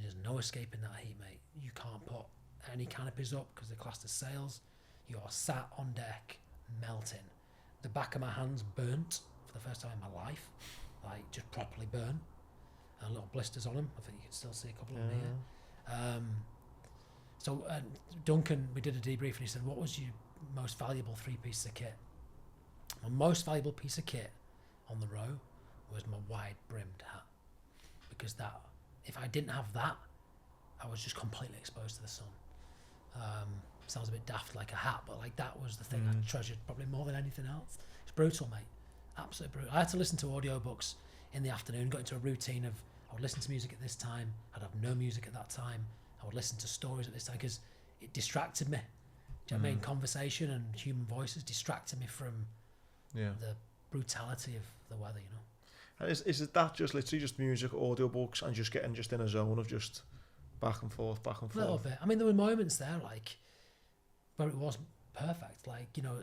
There's no escaping that heat, mate. You can't put any canopies up because they're classed as sails. You're sat on deck, melting. The back of my hands burnt for the first time in my life, like, just properly burnt. And little blisters on them. I think you can still see a couple of them here. So Duncan, we did a debrief, and he said, what was your most valuable 3 pieces of kit? My most valuable piece of kit on the row was my wide brimmed hat, because that, if I didn't have that, I was just completely exposed to the sun. Sounds a bit daft, like a hat, but like, that was the thing I treasured probably more than anything else. It's brutal, mate. Absolutely brutal. I had to listen to audiobooks in the afternoon, got into a routine of, I would listen to music at this time, I'd have no music at that time, I would listen to stories at this time, because it distracted me. Do you know what I mean? Conversation and human voices distracted me from the brutality of the weather, you know. And is it that just literally just music, audiobooks, and just getting just in a zone of just back and forth? A little bit. I mean, there were moments there, like, where it was perfect. Like, you know,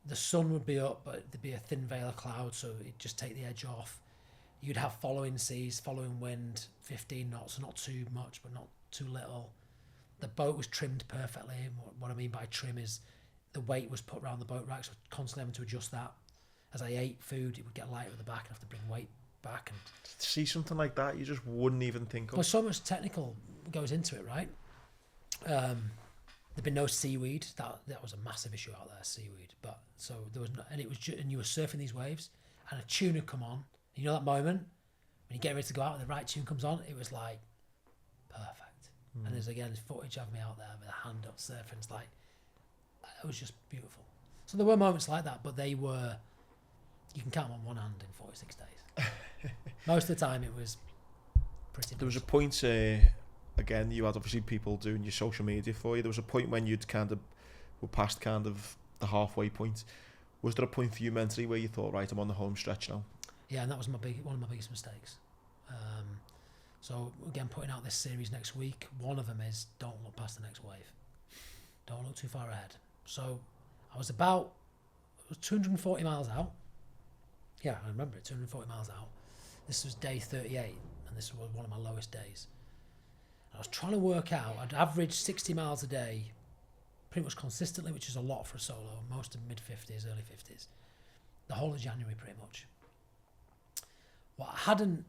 the sun would be up, but there'd be a thin veil of cloud, so it'd just take the edge off. You'd have following seas, following wind, 15 knots, not too much, but not too little. The boat was trimmed perfectly. What I mean by trim is the weight was put around the boat rack, so constantly having to adjust that. As I ate food, it would get lighter at the back, and have to bring weight back. And see something like that, you just wouldn't even think of. Well, so much technical goes into it, right? There'd been no seaweed. That was a massive issue out there, seaweed. But so there was, and it was, and you were surfing these waves, and a tune had come on. You know that moment when you get ready to go out and the right tune comes on? It was like perfect. And there's again footage of me out there with a hand up surfing. It's like, it was just beautiful. So there were moments like that, but they were, you can count them on one hand in 46 days. Most of the time it was pretty. There was a point, again, you had obviously people doing your social media for you. There was a point when you'd kind of were past kind of the halfway point. Was there a point for you mentally where you thought, right, I'm on the home stretch now? Yeah, and that was one of my biggest mistakes. So again, putting out this series next week, one of them is don't look past the next wave. Don't look too far ahead. So I was 240 miles out. Yeah, I remember it, 240 miles out. This was day 38, and this was one of my lowest days. I was trying to work out, I'd average 60 miles a day pretty much consistently, which is a lot for a solo, most of mid-50s, early 50s. The whole of January, pretty much. What I hadn't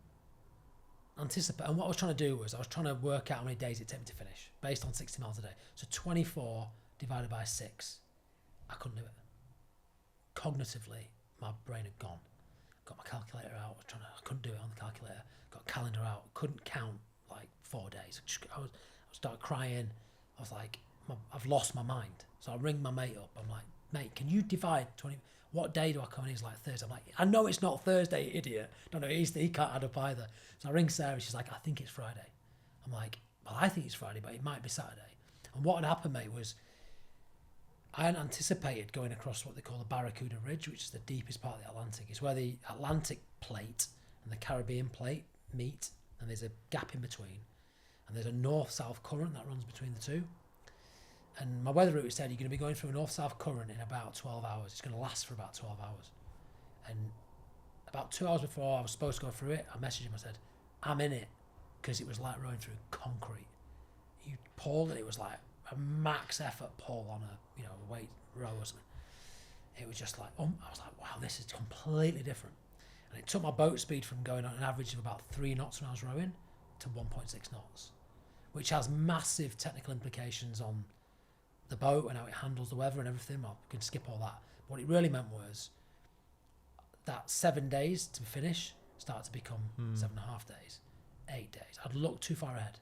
anticipated, and what I was trying to do was I was trying to work out how many days it took me to finish, based on 60 miles a day. So 24 divided by 6, I couldn't do it. Cognitively, my brain had gone. Got my calculator out, I couldn't do it on the calculator. Got a calendar out, couldn't count like 4 days. I started crying. I was like, I've lost my mind. So I ring my mate up. I'm like, mate, can you divide 20? What day do I come in? He's like, Thursday. I'm like, I know it's not Thursday, idiot. Don't know, he can't add up either. So I ring Sarah. She's like, I think it's Friday. I'm like, well, I think it's Friday, but it might be Saturday. And what had happened, mate, was I hadn't anticipated going across what they call the Barracuda Ridge, which is the deepest part of the Atlantic. It's where the Atlantic plate and the Caribbean plate meet, and there's a gap in between. And there's a north-south current that runs between the two. And my weather route said you're going to be going through a north-south current in about 12 hours. It's going to last for about 12 hours. And about 2 hours before I was supposed to go through it, I messaged him. I said, I'm in it, because it was like rowing through concrete. You pulled and it was like a max effort pull on a weight row or something. It was just like, I was like, wow, this is completely different. And it took my boat speed from going on an average of about 3 knots when I was rowing to 1.6 knots, which has massive technical implications on the boat and how it handles the weather and everything. Well, we can skip all that. What it really meant was that 7 days to finish started to become 7.5 days, 8 days. I'd looked too far ahead,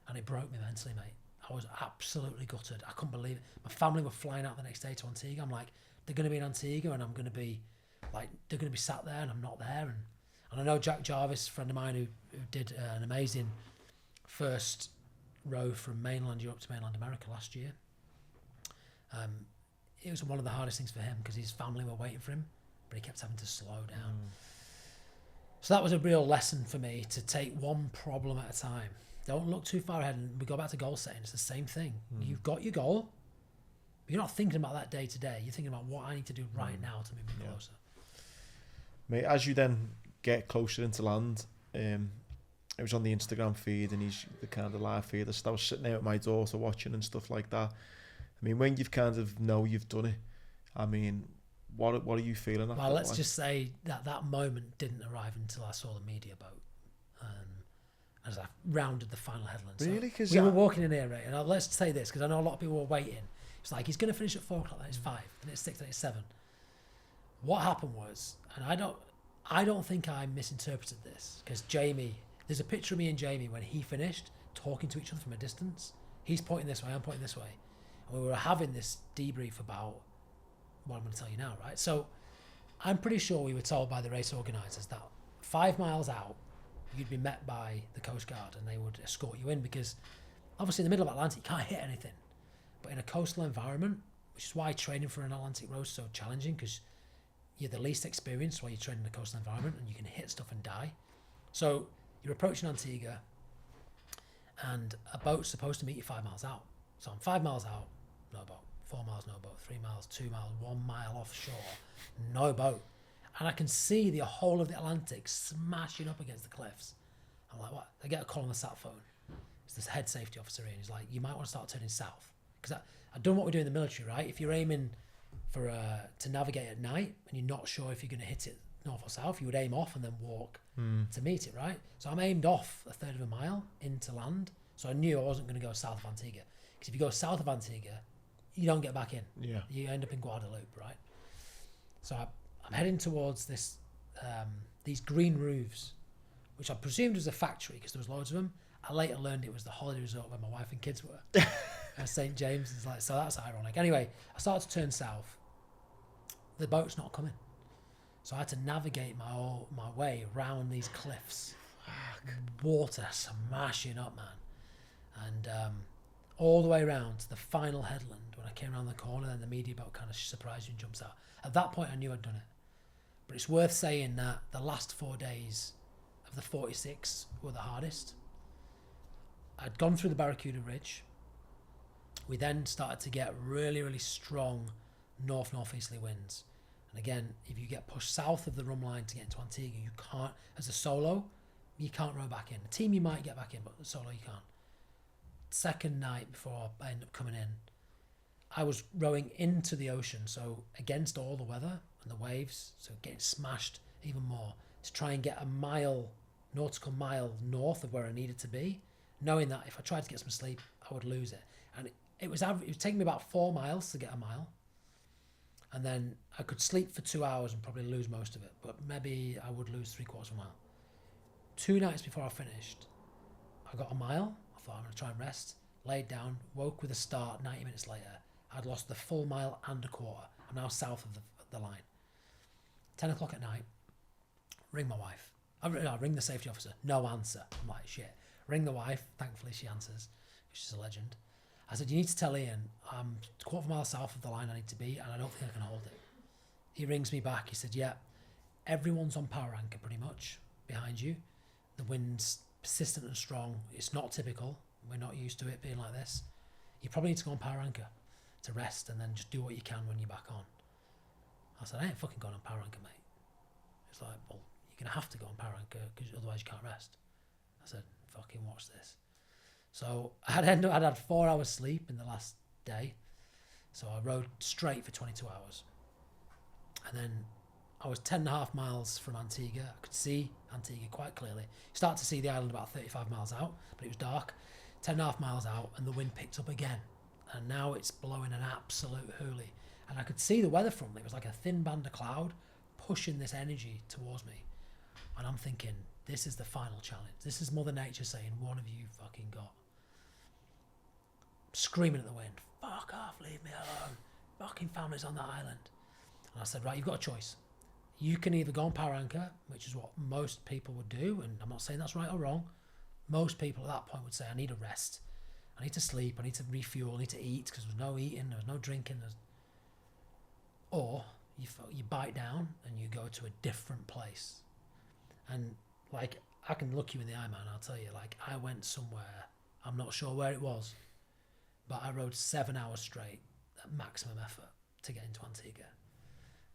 and it broke me mentally, mate. I was absolutely gutted. I couldn't believe it. My family were flying out the next day to Antigua. I'm like, they're going to be in Antigua, and I'm going to be like, they're going to be sat there, and I'm not there. And I know Jack Jarvis, a friend of mine who did an amazing first row from mainland Europe to mainland America last year. It was one of the hardest things for him because his family were waiting for him, but he kept having to slow down. So that was a real lesson for me, to take one problem at a time. Don't look too far ahead. And we go back to goal setting. It's the same thing. You've got your goal, but you're not thinking about that day to day. You're thinking about what I need to do right now to move me closer. Mate, as you then get closer into land, it was on the Instagram feed, and he's the kind of live feed. I was sitting there with my daughter watching and stuff like that. I mean, when you've kind of know you've done it, I mean, what are you feeling after? Well, let's just say that moment didn't arrive until I saw the media boat, as I rounded the final headland. Really? Because we were walking in here, right? And let's say this, because I know a lot of people were waiting. It's like, he's going to finish at 4 o'clock, then it's 5, then it's 6, then it's 7. What happened was, and I don't think I misinterpreted this, because Jamie, there's a picture of me and Jamie when he finished talking to each other from a distance. He's pointing this way, I'm pointing this way. And we were having this debrief about what I'm going to tell you now, right? So I'm pretty sure we were told by the race organisers that 5 miles out, you'd be met by the Coast Guard and they would escort you in, because obviously in the middle of Atlantic, you can't hit anything. But in a coastal environment, which is why training for an Atlantic row is so challenging, because you're the least experienced while you're training in a coastal environment and you can hit stuff and die. So you're approaching Antigua and a boat's supposed to meet you 5 miles out. So I'm 5 miles out, no boat. 4 miles, no boat. 3 miles, 2 miles, 1 mile offshore, no boat. And I can see the whole of the Atlantic smashing up against the cliffs. I'm like, what? I get a call on the sat phone. It's this head safety officer in. He's like, you might want to start turning south. Because I've done what we do in the military, right? If you're aiming for to navigate at night and you're not sure if you're going to hit it north or south, you would aim off and then walk to meet it, right? So I'm aimed off a third of a mile into land. So I knew I wasn't going to go south of Antigua. Because if you go south of Antigua, you don't get back in. Yeah. You end up in Guadeloupe, right? So I'm heading towards this these green roofs, which I presumed was a factory because there was loads of them. I later learned it was the holiday resort where my wife and kids were. St. James is like, so that's ironic. Anyway, I started to turn south. The boat's not coming. So I had to navigate my way around these cliffs. Fuck. Water smashing up, man. And all the way around to the final headland. When I came around the corner, then the media boat kind of surprised you and jumps out. At that point, I knew I'd done it. But it's worth saying that the last 4 days of the 46 were the hardest. I'd gone through the Barracuda Ridge. We then started to get really, really strong north-northeasterly winds. And again, if you get pushed south of the rum line to get into Antigua, you can't, as a solo, you can't row back in. A team you might get back in, but solo you can't. Second night before I end up coming in, I was rowing into the ocean, so against all the weather and the waves, so getting smashed even more to try and get a nautical mile north of where I needed to be, knowing that if I tried to get some sleep, I would lose it. And it was taking me about 4 miles to get a mile. And then I could sleep for 2 hours and probably lose most of it, but maybe I would lose 3/4 of a mile. 2 nights before I finished, I got a mile. I thought I'm going to try and rest. Laid down, woke with a start 90 minutes later. I'd lost the full mile and a quarter. I'm now south of the line. 10 o'clock at night, ring my wife. I ring the safety officer. No answer. I'm like, shit. Ring the wife. Thankfully, she answers. She's a legend. I said, you need to tell Ian I'm a 1/4 mile south of the line I need to be, and I don't think I can hold it. He rings me back. He said, yeah, everyone's on power anchor pretty much behind you. The wind's persistent and strong. It's not typical. We're not used to it being like this. You probably need to go on power anchor to rest and then just do what you can when you're back on. I said, I ain't fucking going on power anchor, mate. It's like, well, you're going to have to go on power anchor because otherwise you can't rest. I said, fucking watch this. So I'd had 4 hours sleep in the last day. So I rode straight for 22 hours. And then I was 10.5 miles from Antigua. I could see Antigua quite clearly. You start to see the island about 35 miles out, but it was dark. 10.5 miles out, and the wind picked up again. And now it's blowing an absolute hoolie. And I could see the weather front. It was like a thin band of cloud pushing this energy towards me. And I'm thinking, this is the final challenge. This is Mother Nature saying, one of you fucking got. Screaming at the wind, fuck off, leave me alone. Fucking families on that island. And I said, right, you've got a choice. You can either go on power anchor, which is what most people would do, and I'm not saying that's right or wrong. Most people at that point would say, I need a rest. I need to sleep, I need to refuel, I need to eat, because there was no eating, there was no drinking. Or you bite down and you go to a different place. And like, I can look you in the eye, man, I'll tell you, like, I went somewhere, I'm not sure where it was, but I rode 7 hours straight at maximum effort to get into Antigua.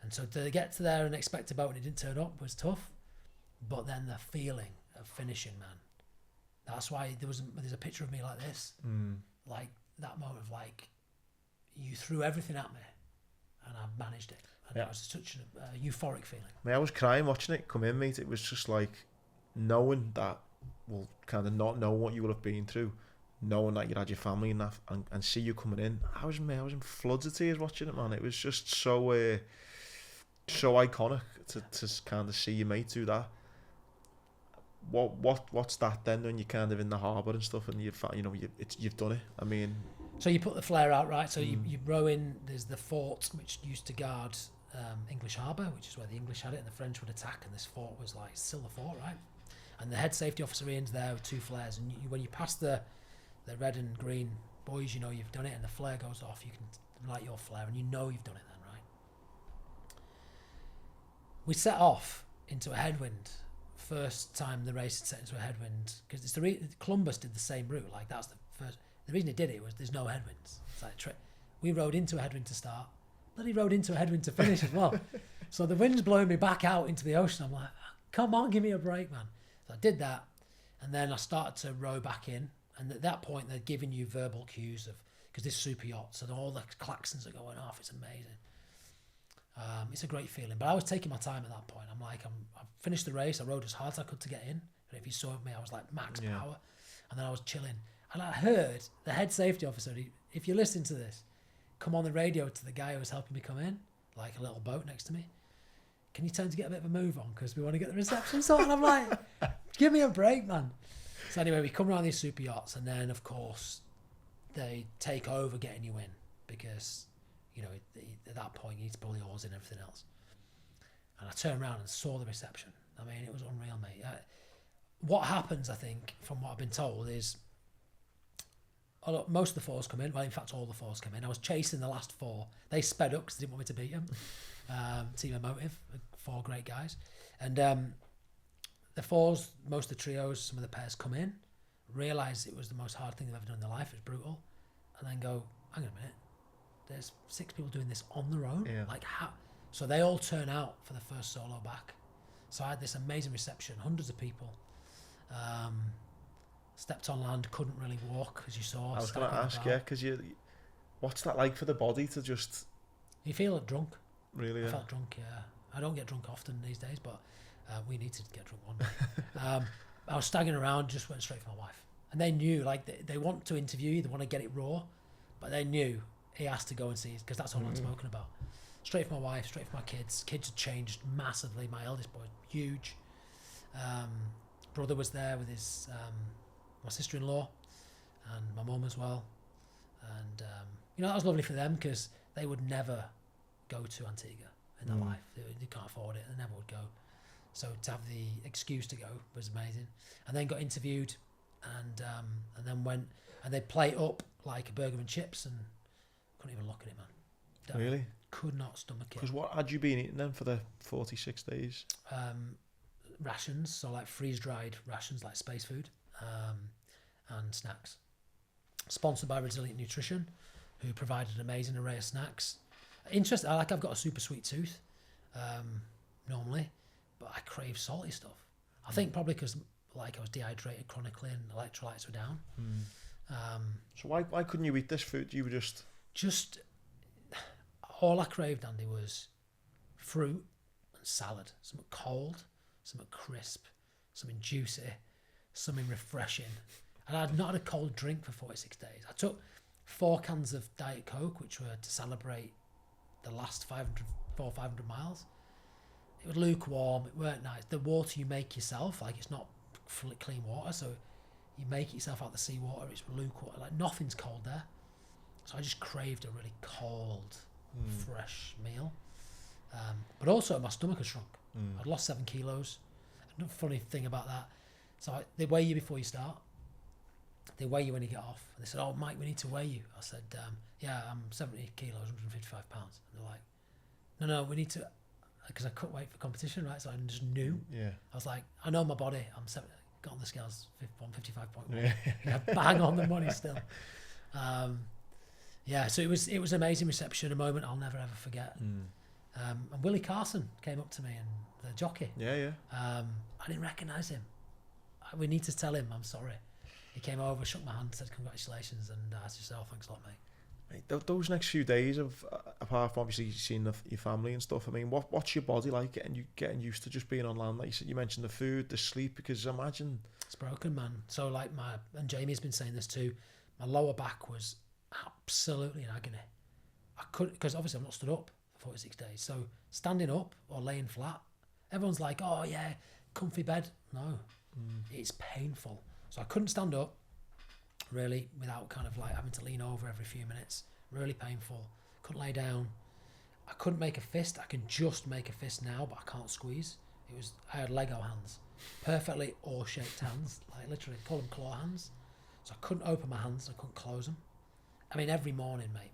And so to get to there and expect a boat and it didn't turn up was tough. But then the feeling of finishing, man, that's why there's a picture of me like this. Like that moment of like, you threw everything at me and I managed it. And it was such a euphoric feeling. I was crying watching it come in, mate. It was just like knowing that, well, kind of not knowing what you would have been through, knowing that you had your family and that, and see you coming in. I was in floods of tears watching it, man. It was just so iconic to kind of see your mate do that. What's that then when you're kind of in the harbour and stuff and you've done it? I mean, so you put the flare out, right? So you row in. There's the fort which used to guard English Harbour, which is where the English had it and the French would attack, and this fort was like still the fort, right? And the head safety officer Ian's there with 2 flares, and when you pass the red and green boys, you know you've done it, and the flare goes off, you can light your flare and you know you've done it then, right? We set off into a headwind. First time the race had set into a headwind, because it's Columbus did the same route. Like that's the first. The reason it did it was there's no headwinds. It's like we rode into a headwind to start, bloody rode into a headwind to finish as well. So the wind's blowing me back out into the ocean. I'm like, come on, give me a break, man. So I did that, and then I started to row back in. And at that point, they're giving you verbal cues of, because this super yacht, so all the klaxons are going off. It's amazing. It's a great feeling. But I was taking my time at that point. I'm like, I finished the race. I rode as hard as I could to get in. And if you saw me, I was like max power. And then I was chilling. And I heard the head safety officer, if you're listening to this, come on the radio to the guy who was helping me come in, like a little boat next to me. Can you tell him to get a bit of a move on? Because we want to get the reception sorted. And I'm like, give me a break, man. So anyway, we come around these super yachts, and then of course they take over getting you in, because at that point you need to pull the oars and everything else. And I turned around and saw the reception. I mean, it was unreal, mate. What happens, I think, from what I've been told, is most of the 4s come in. Well, in fact, all the 4s come in. I was chasing the last 4. They sped up because they didn't want me to beat them. Team Emotive, 4 great guys, and the 4s, most of the trios, some of the pairs come in, realise it was the most hard thing they've ever done in their life, it's brutal, and then go, hang on a minute, there's 6 people doing this on their own? Like, how? So they all turn out for the first solo back. So I had this amazing reception, hundreds of people. Stepped on land, couldn't really walk, as you saw. I was going to ask, because what's that like for the body to just... You feel drunk. Really, I felt drunk, yeah. I don't get drunk often these days, but we need to get drunk one day. I was staggering around, just went straight for my wife. And they knew, like, they want to interview you, they want to get it raw, but they knew he has to go and see it, because that's all I'm spoken about. Straight for my wife, straight for my kids. Kids had changed massively. My eldest boy, huge. Brother was there with his my sister-in-law and my mum as well. And, that was lovely for them, because they would never go to Antigua in their life. They can't afford it. They never would go. So to have the excuse to go was amazing. And then got interviewed, and then went, and they'd plate up like a burger and chips, and couldn't even look at it, man. Really? Could not stomach it. Because what had you been eating then for the 46 days? Rations, so like freeze-dried rations, like space food, and snacks. Sponsored by Resilient Nutrition, who provided an amazing array of snacks. Interesting, I've got a super sweet tooth, normally, but I crave salty stuff. I think probably because I was dehydrated chronically and electrolytes were down. So why couldn't you eat this food? You were just all I craved, Andy, was fruit and salad. Something cold, something crisp, something juicy, something refreshing. And I'd not had a cold drink for 46 days. I took 4 cans of Diet Coke, which were to celebrate the last 500 miles. It was lukewarm, it weren't nice. The water you make yourself, like, it's not clean water, so you make it yourself out of the seawater, it's lukewarm, like nothing's cold there. So I just craved a really cold, fresh meal. But also my stomach had shrunk. I'd lost 7 kilos. Another funny thing about that, so they weigh you before you start. They weigh you when you get off. And they said, "Oh, Mike, we need to weigh you." I said, "Yeah, I'm 70 kilos, 155 pounds." And they're like, "No, we need to," because I cut weight for competition, right? So I just knew. Yeah. I was like, I know my body. I'm 70. Got on the scales, 155.1. Yeah, bang on the money still. So it was an amazing reception, a moment I'll never ever forget. And Willie Carson came up to me, and the jockey. Yeah. I didn't recognise him. We need to tell him I'm sorry. He came over, shook my hand, said congratulations, and I said, "Oh, thanks a lot, mate." Those next few days of, apart from obviously seeing your family and stuff, I mean, what's your body like getting used to just being on land? Like you said, you mentioned the food, the sleep, because imagine it's broken, man. So like and Jamie's been saying this too, my lower back was absolutely in agony. I couldn't, because obviously I'm not stood up for 46 days. So standing up or laying flat, everyone's like, "Oh yeah, comfy bed." No, it's painful. So I couldn't stand up, really, without kind of like having to lean over every few minutes. Really painful. Couldn't lay down. I couldn't make a fist. I can just make a fist now, but I can't squeeze. I had Lego hands, perfectly oar-shaped hands, like literally call them claw hands. So I couldn't open my hands. I couldn't close them. I mean, every morning, mate,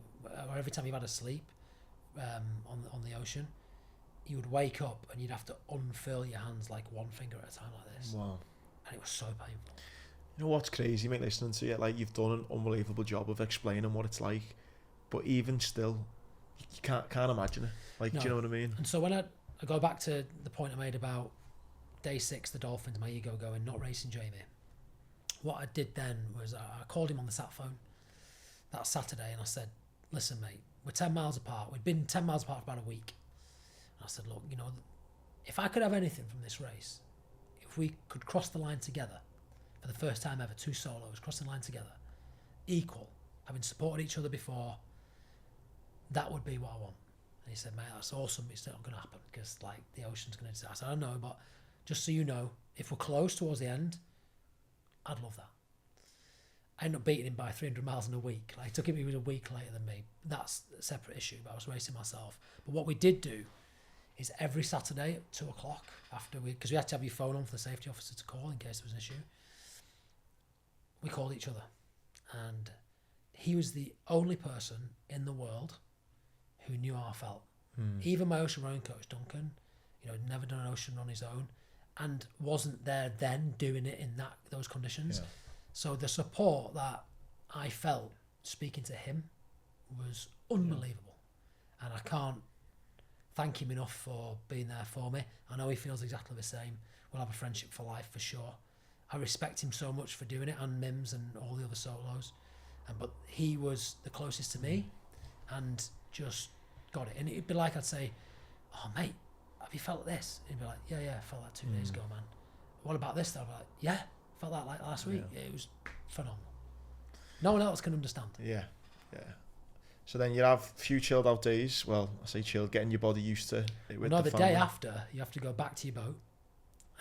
or every time you've had a sleep on the ocean, you would wake up and you'd have to unfurl your hands like one finger at a time like this. Wow. And it was so painful. You know what's crazy, mate, listening to you? Like, you've done an unbelievable job of explaining what it's like, but even still, you can't imagine it. Like, no. Do you know what I mean? And so when I go back to the point I made about day 6, the Dolphins, my ego going, not racing Jamie. What I did then was I called him on the sat phone that Saturday, and I said, "Listen, mate, we're 10 miles apart. We'd been 10 miles apart for about a week." And I said, "Look, if I could have anything from this race, if we could cross the line together, for the first time ever, 2 solos crossing the line together, equal, having supported each other before, that would be what I want." And he said, "Mate, that's awesome. It's not going to happen because like the ocean's going to." I said, "I know, but just so you know, if we're close towards the end, I'd love that." I ended up beating him by 300 miles in a week. Like, it took him, he was a week later than me. That's a separate issue, but I was racing myself. But what we did do is every Saturday at 2 o'clock because we had to have your phone on for the safety officer to call in case there was an issue. We called each other, and he was the only person in the world who knew how I felt. Even my ocean rowing coach, Duncan, had never done an ocean on his own and wasn't there then doing it in those conditions. Yeah. So the support that I felt speaking to him was unbelievable. And I can't thank him enough for being there for me. I know he feels exactly the same. We'll have a friendship for life for sure. I respect him so much for doing it, and Mims and all the other solos. But he was the closest to me, and just got it. And it'd be like I'd say, "Oh mate, have you felt this?" He'd be like, "Yeah, I felt that 2 days ago, man." What about this? I'd be like, "Yeah, felt that like last week." It was phenomenal. No one else can understand. Yeah. So then you have a few chilled out days. Well, I say chilled, getting your body used to it with the day after, you have to go back to your boat,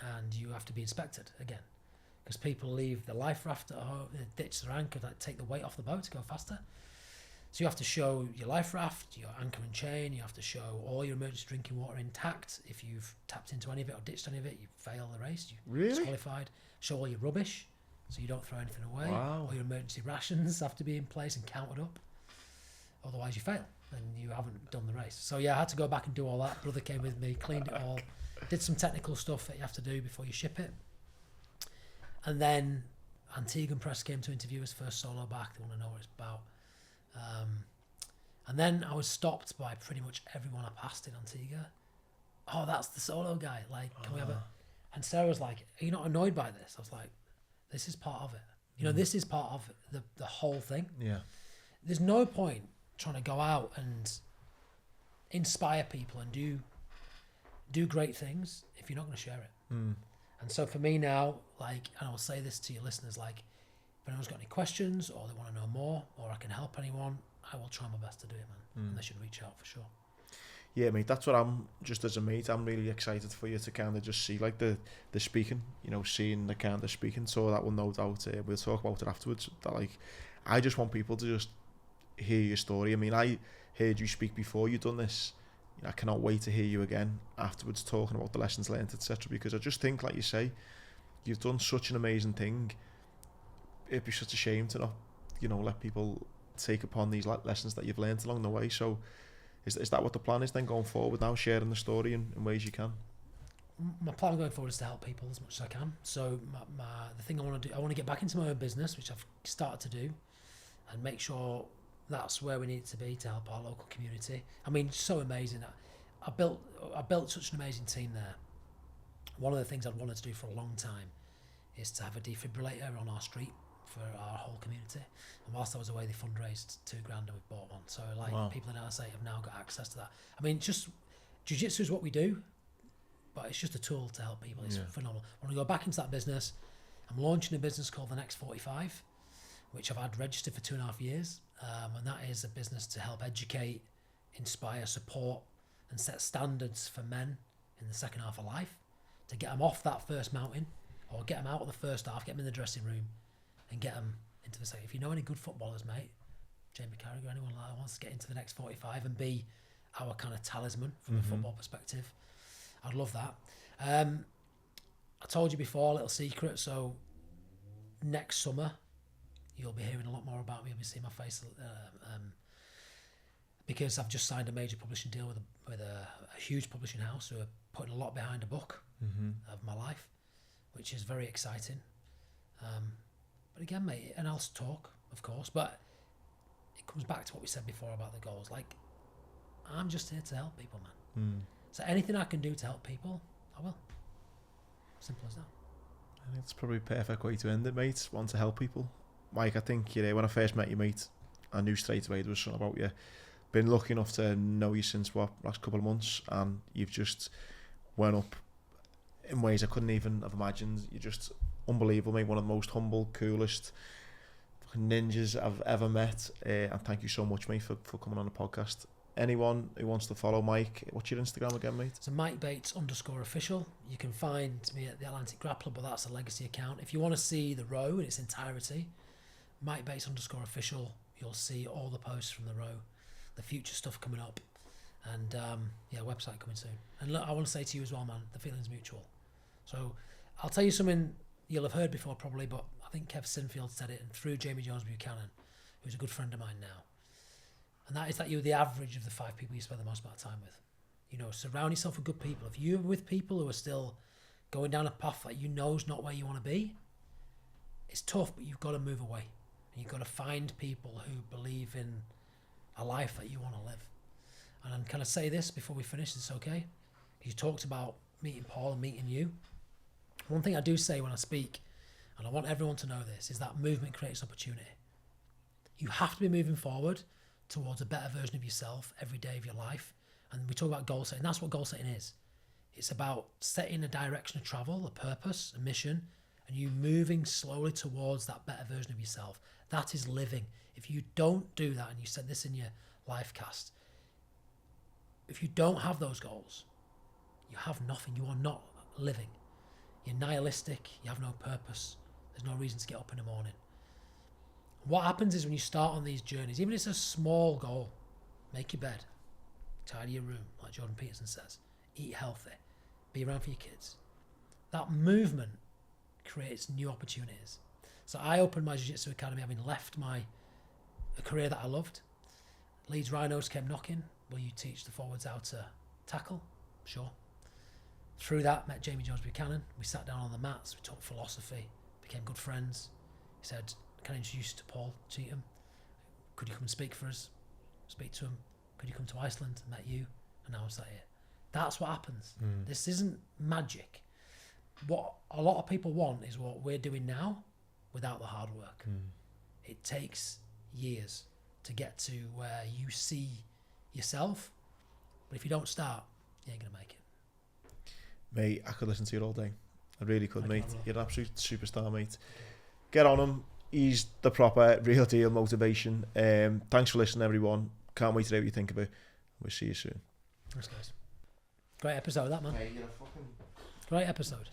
and you have to be inspected again, because people leave the life raft at home, they ditch their anchor, like take the weight off the boat to go faster. So you have to show your life raft, your anchor and chain. You have to show all your emergency drinking water intact. If you've tapped into any of it or ditched any of it, you fail the race. You're disqualified. Show all your rubbish, so you don't throw anything away. Wow. All your emergency rations have to be in place and counted up. Otherwise you fail and you haven't done the race. So yeah, I had to go back and do all that. Brother came with me, cleaned it all, did some technical stuff that you have to do before you ship it. And then Antigua Press came to interview us, first solo back. They want to know what it's about. And then I was stopped by pretty much everyone I passed in Antigua. "Oh, that's the solo guy. Like, can we have it?" And Sarah was like, "Are you not annoyed by this?" I was like, "This is part of it. You know, this is part of the whole thing." Yeah. There's no point trying to go out and inspire people and do great things if you're not going to share it. And so for me now, like, and I'll say this to your listeners, like, if anyone's got any questions or they want to know more or I can help anyone, I will try my best to do it, man. And they should reach out for sure. Yeah, mate, that's what I'm, just as a mate, I'm really excited for you to kind of just see like the speaking, you know, seeing the kind of speaking. So that will no doubt, we'll talk about it afterwards. That, like, I just want people to just hear your story. I mean, I heard you speak before you done this. You know, I cannot wait to hear you again afterwards talking about the lessons learned, etc. Because I just think, like you say, you've done such an amazing thing. It'd be such a shame to not, you know, let people take upon these lessons that you've learned along the way. So is that what the plan is then going forward now, sharing the story in ways you can? My plan going forward is to help people as much as I can. So the thing I want to do, I want to get back into my own business, which I've started to do, and make sure that's where we need to be to help our local community. I mean, so amazing. I built such an amazing team there. One of the things I'd wanted to do for a long time is to have a defibrillator on our street for our whole community. And whilst I was away, they fundraised $2,000 and we bought one. So like, wow. People in LSA have now got access to that. I mean, just jiu-jitsu is what we do, but it's just a tool to help people. It's phenomenal. I want to go back into that business. I'm launching a business called The Next 45, which I've had registered for 2.5 years. And that is a business to help educate, inspire, support, and set standards for men in the second half of life, to get them off that first mountain, or get them out of the first half, get them in the dressing room, and get them into the second. If you know any good footballers, mate, Jamie Carragher, anyone like that wants to get into the next 45 and be our kind of talisman from a football perspective, I'd love that. I told you before, a little secret, so next summer, you'll be hearing a lot more about me. You'll be seeing my face, because I've just signed a major publishing deal with a huge publishing house who are putting a lot behind a book of my life, which is very exciting. But again, mate, and I'll talk, of course, but it comes back to what we said before about the goals. Like, I'm just here to help people, man. So anything I can do to help people, I will. Simple as that. I think it's probably a perfect way to end it, mate. Want to help people. Mike, I think when I first met you, mate, I knew straight away there was something about you. Been lucky enough to know you since last couple of months, and you've just went up in ways I couldn't even have imagined. You're just unbelievable, mate. One of the most humble, coolest ninjas I've ever met. And thank you so much, mate, for coming on the podcast. Anyone who wants to follow Mike, what's your Instagram again, mate? So Mike Bates _official. You can find me at the Atlantic Grappler, but that's a legacy account. If you want to see the row in its entirety, Mike Bates _official. You'll see all the posts from the row, the future stuff coming up, and website coming soon. And look, I want to say to you as well, man, the feeling's mutual. So I'll tell you something you'll have heard before probably, but I think Kev Sinfield said it, and through Jamie Jones Buchanan, who's a good friend of mine now. And that is that you're the average of the 5 people you spend the most amount of time with. You know, surround yourself with good people. If you're with people who are still going down a path that you know is not where you want to be, it's tough, but you've got to move away. And you've got to find people who believe in a life that you want to live. And can I say this before we finish? It's okay. You talked about meeting Paul and meeting you. One thing I do say when I speak, and I want everyone to know this, is that movement creates opportunity. You have to be moving forward towards a better version of yourself every day of your life. And we talk about goal setting. That's what goal setting is. It's about setting a direction of travel, a purpose, a mission, and you moving slowly towards that better version of yourself. That is living. If you don't do that, and you said this in your life cast, if you don't have those goals, you have nothing. You are not living. You're nihilistic. You have no purpose. There's no reason to get up in the morning. What happens is when you start on these journeys, even if it's a small goal, make your bed, tidy your room, like Jordan Peterson says, eat healthy, be around for your kids. That movement creates new opportunities. So I opened my Jiu-Jitsu Academy having left a career that I loved. Leeds Rhinos came knocking. Will you teach the forwards how to tackle? Sure. Through that, met Jamie Jones Buchanan. We sat down on the mats, we talked philosophy, became good friends. He said, can I introduce you to Paul Cheatham? Could you come and speak for us? Speak to him. Could you come to Iceland? Met you. And now I'm sat here. That's what happens. This isn't magic. What a lot of people want is what we're doing now without the hard work. It takes years to get to where you see yourself. But if you don't start, you ain't going to make it. Mate, I could listen to you all day. I really could, mate. You're an absolute superstar, mate. Okay. Get on him. He's the proper, real deal motivation. Thanks for listening, everyone. Can't wait to hear what you think of it. We'll see you soon. Thanks, guys. Great episode, that, man. Mate, you're a fucking... Great episode.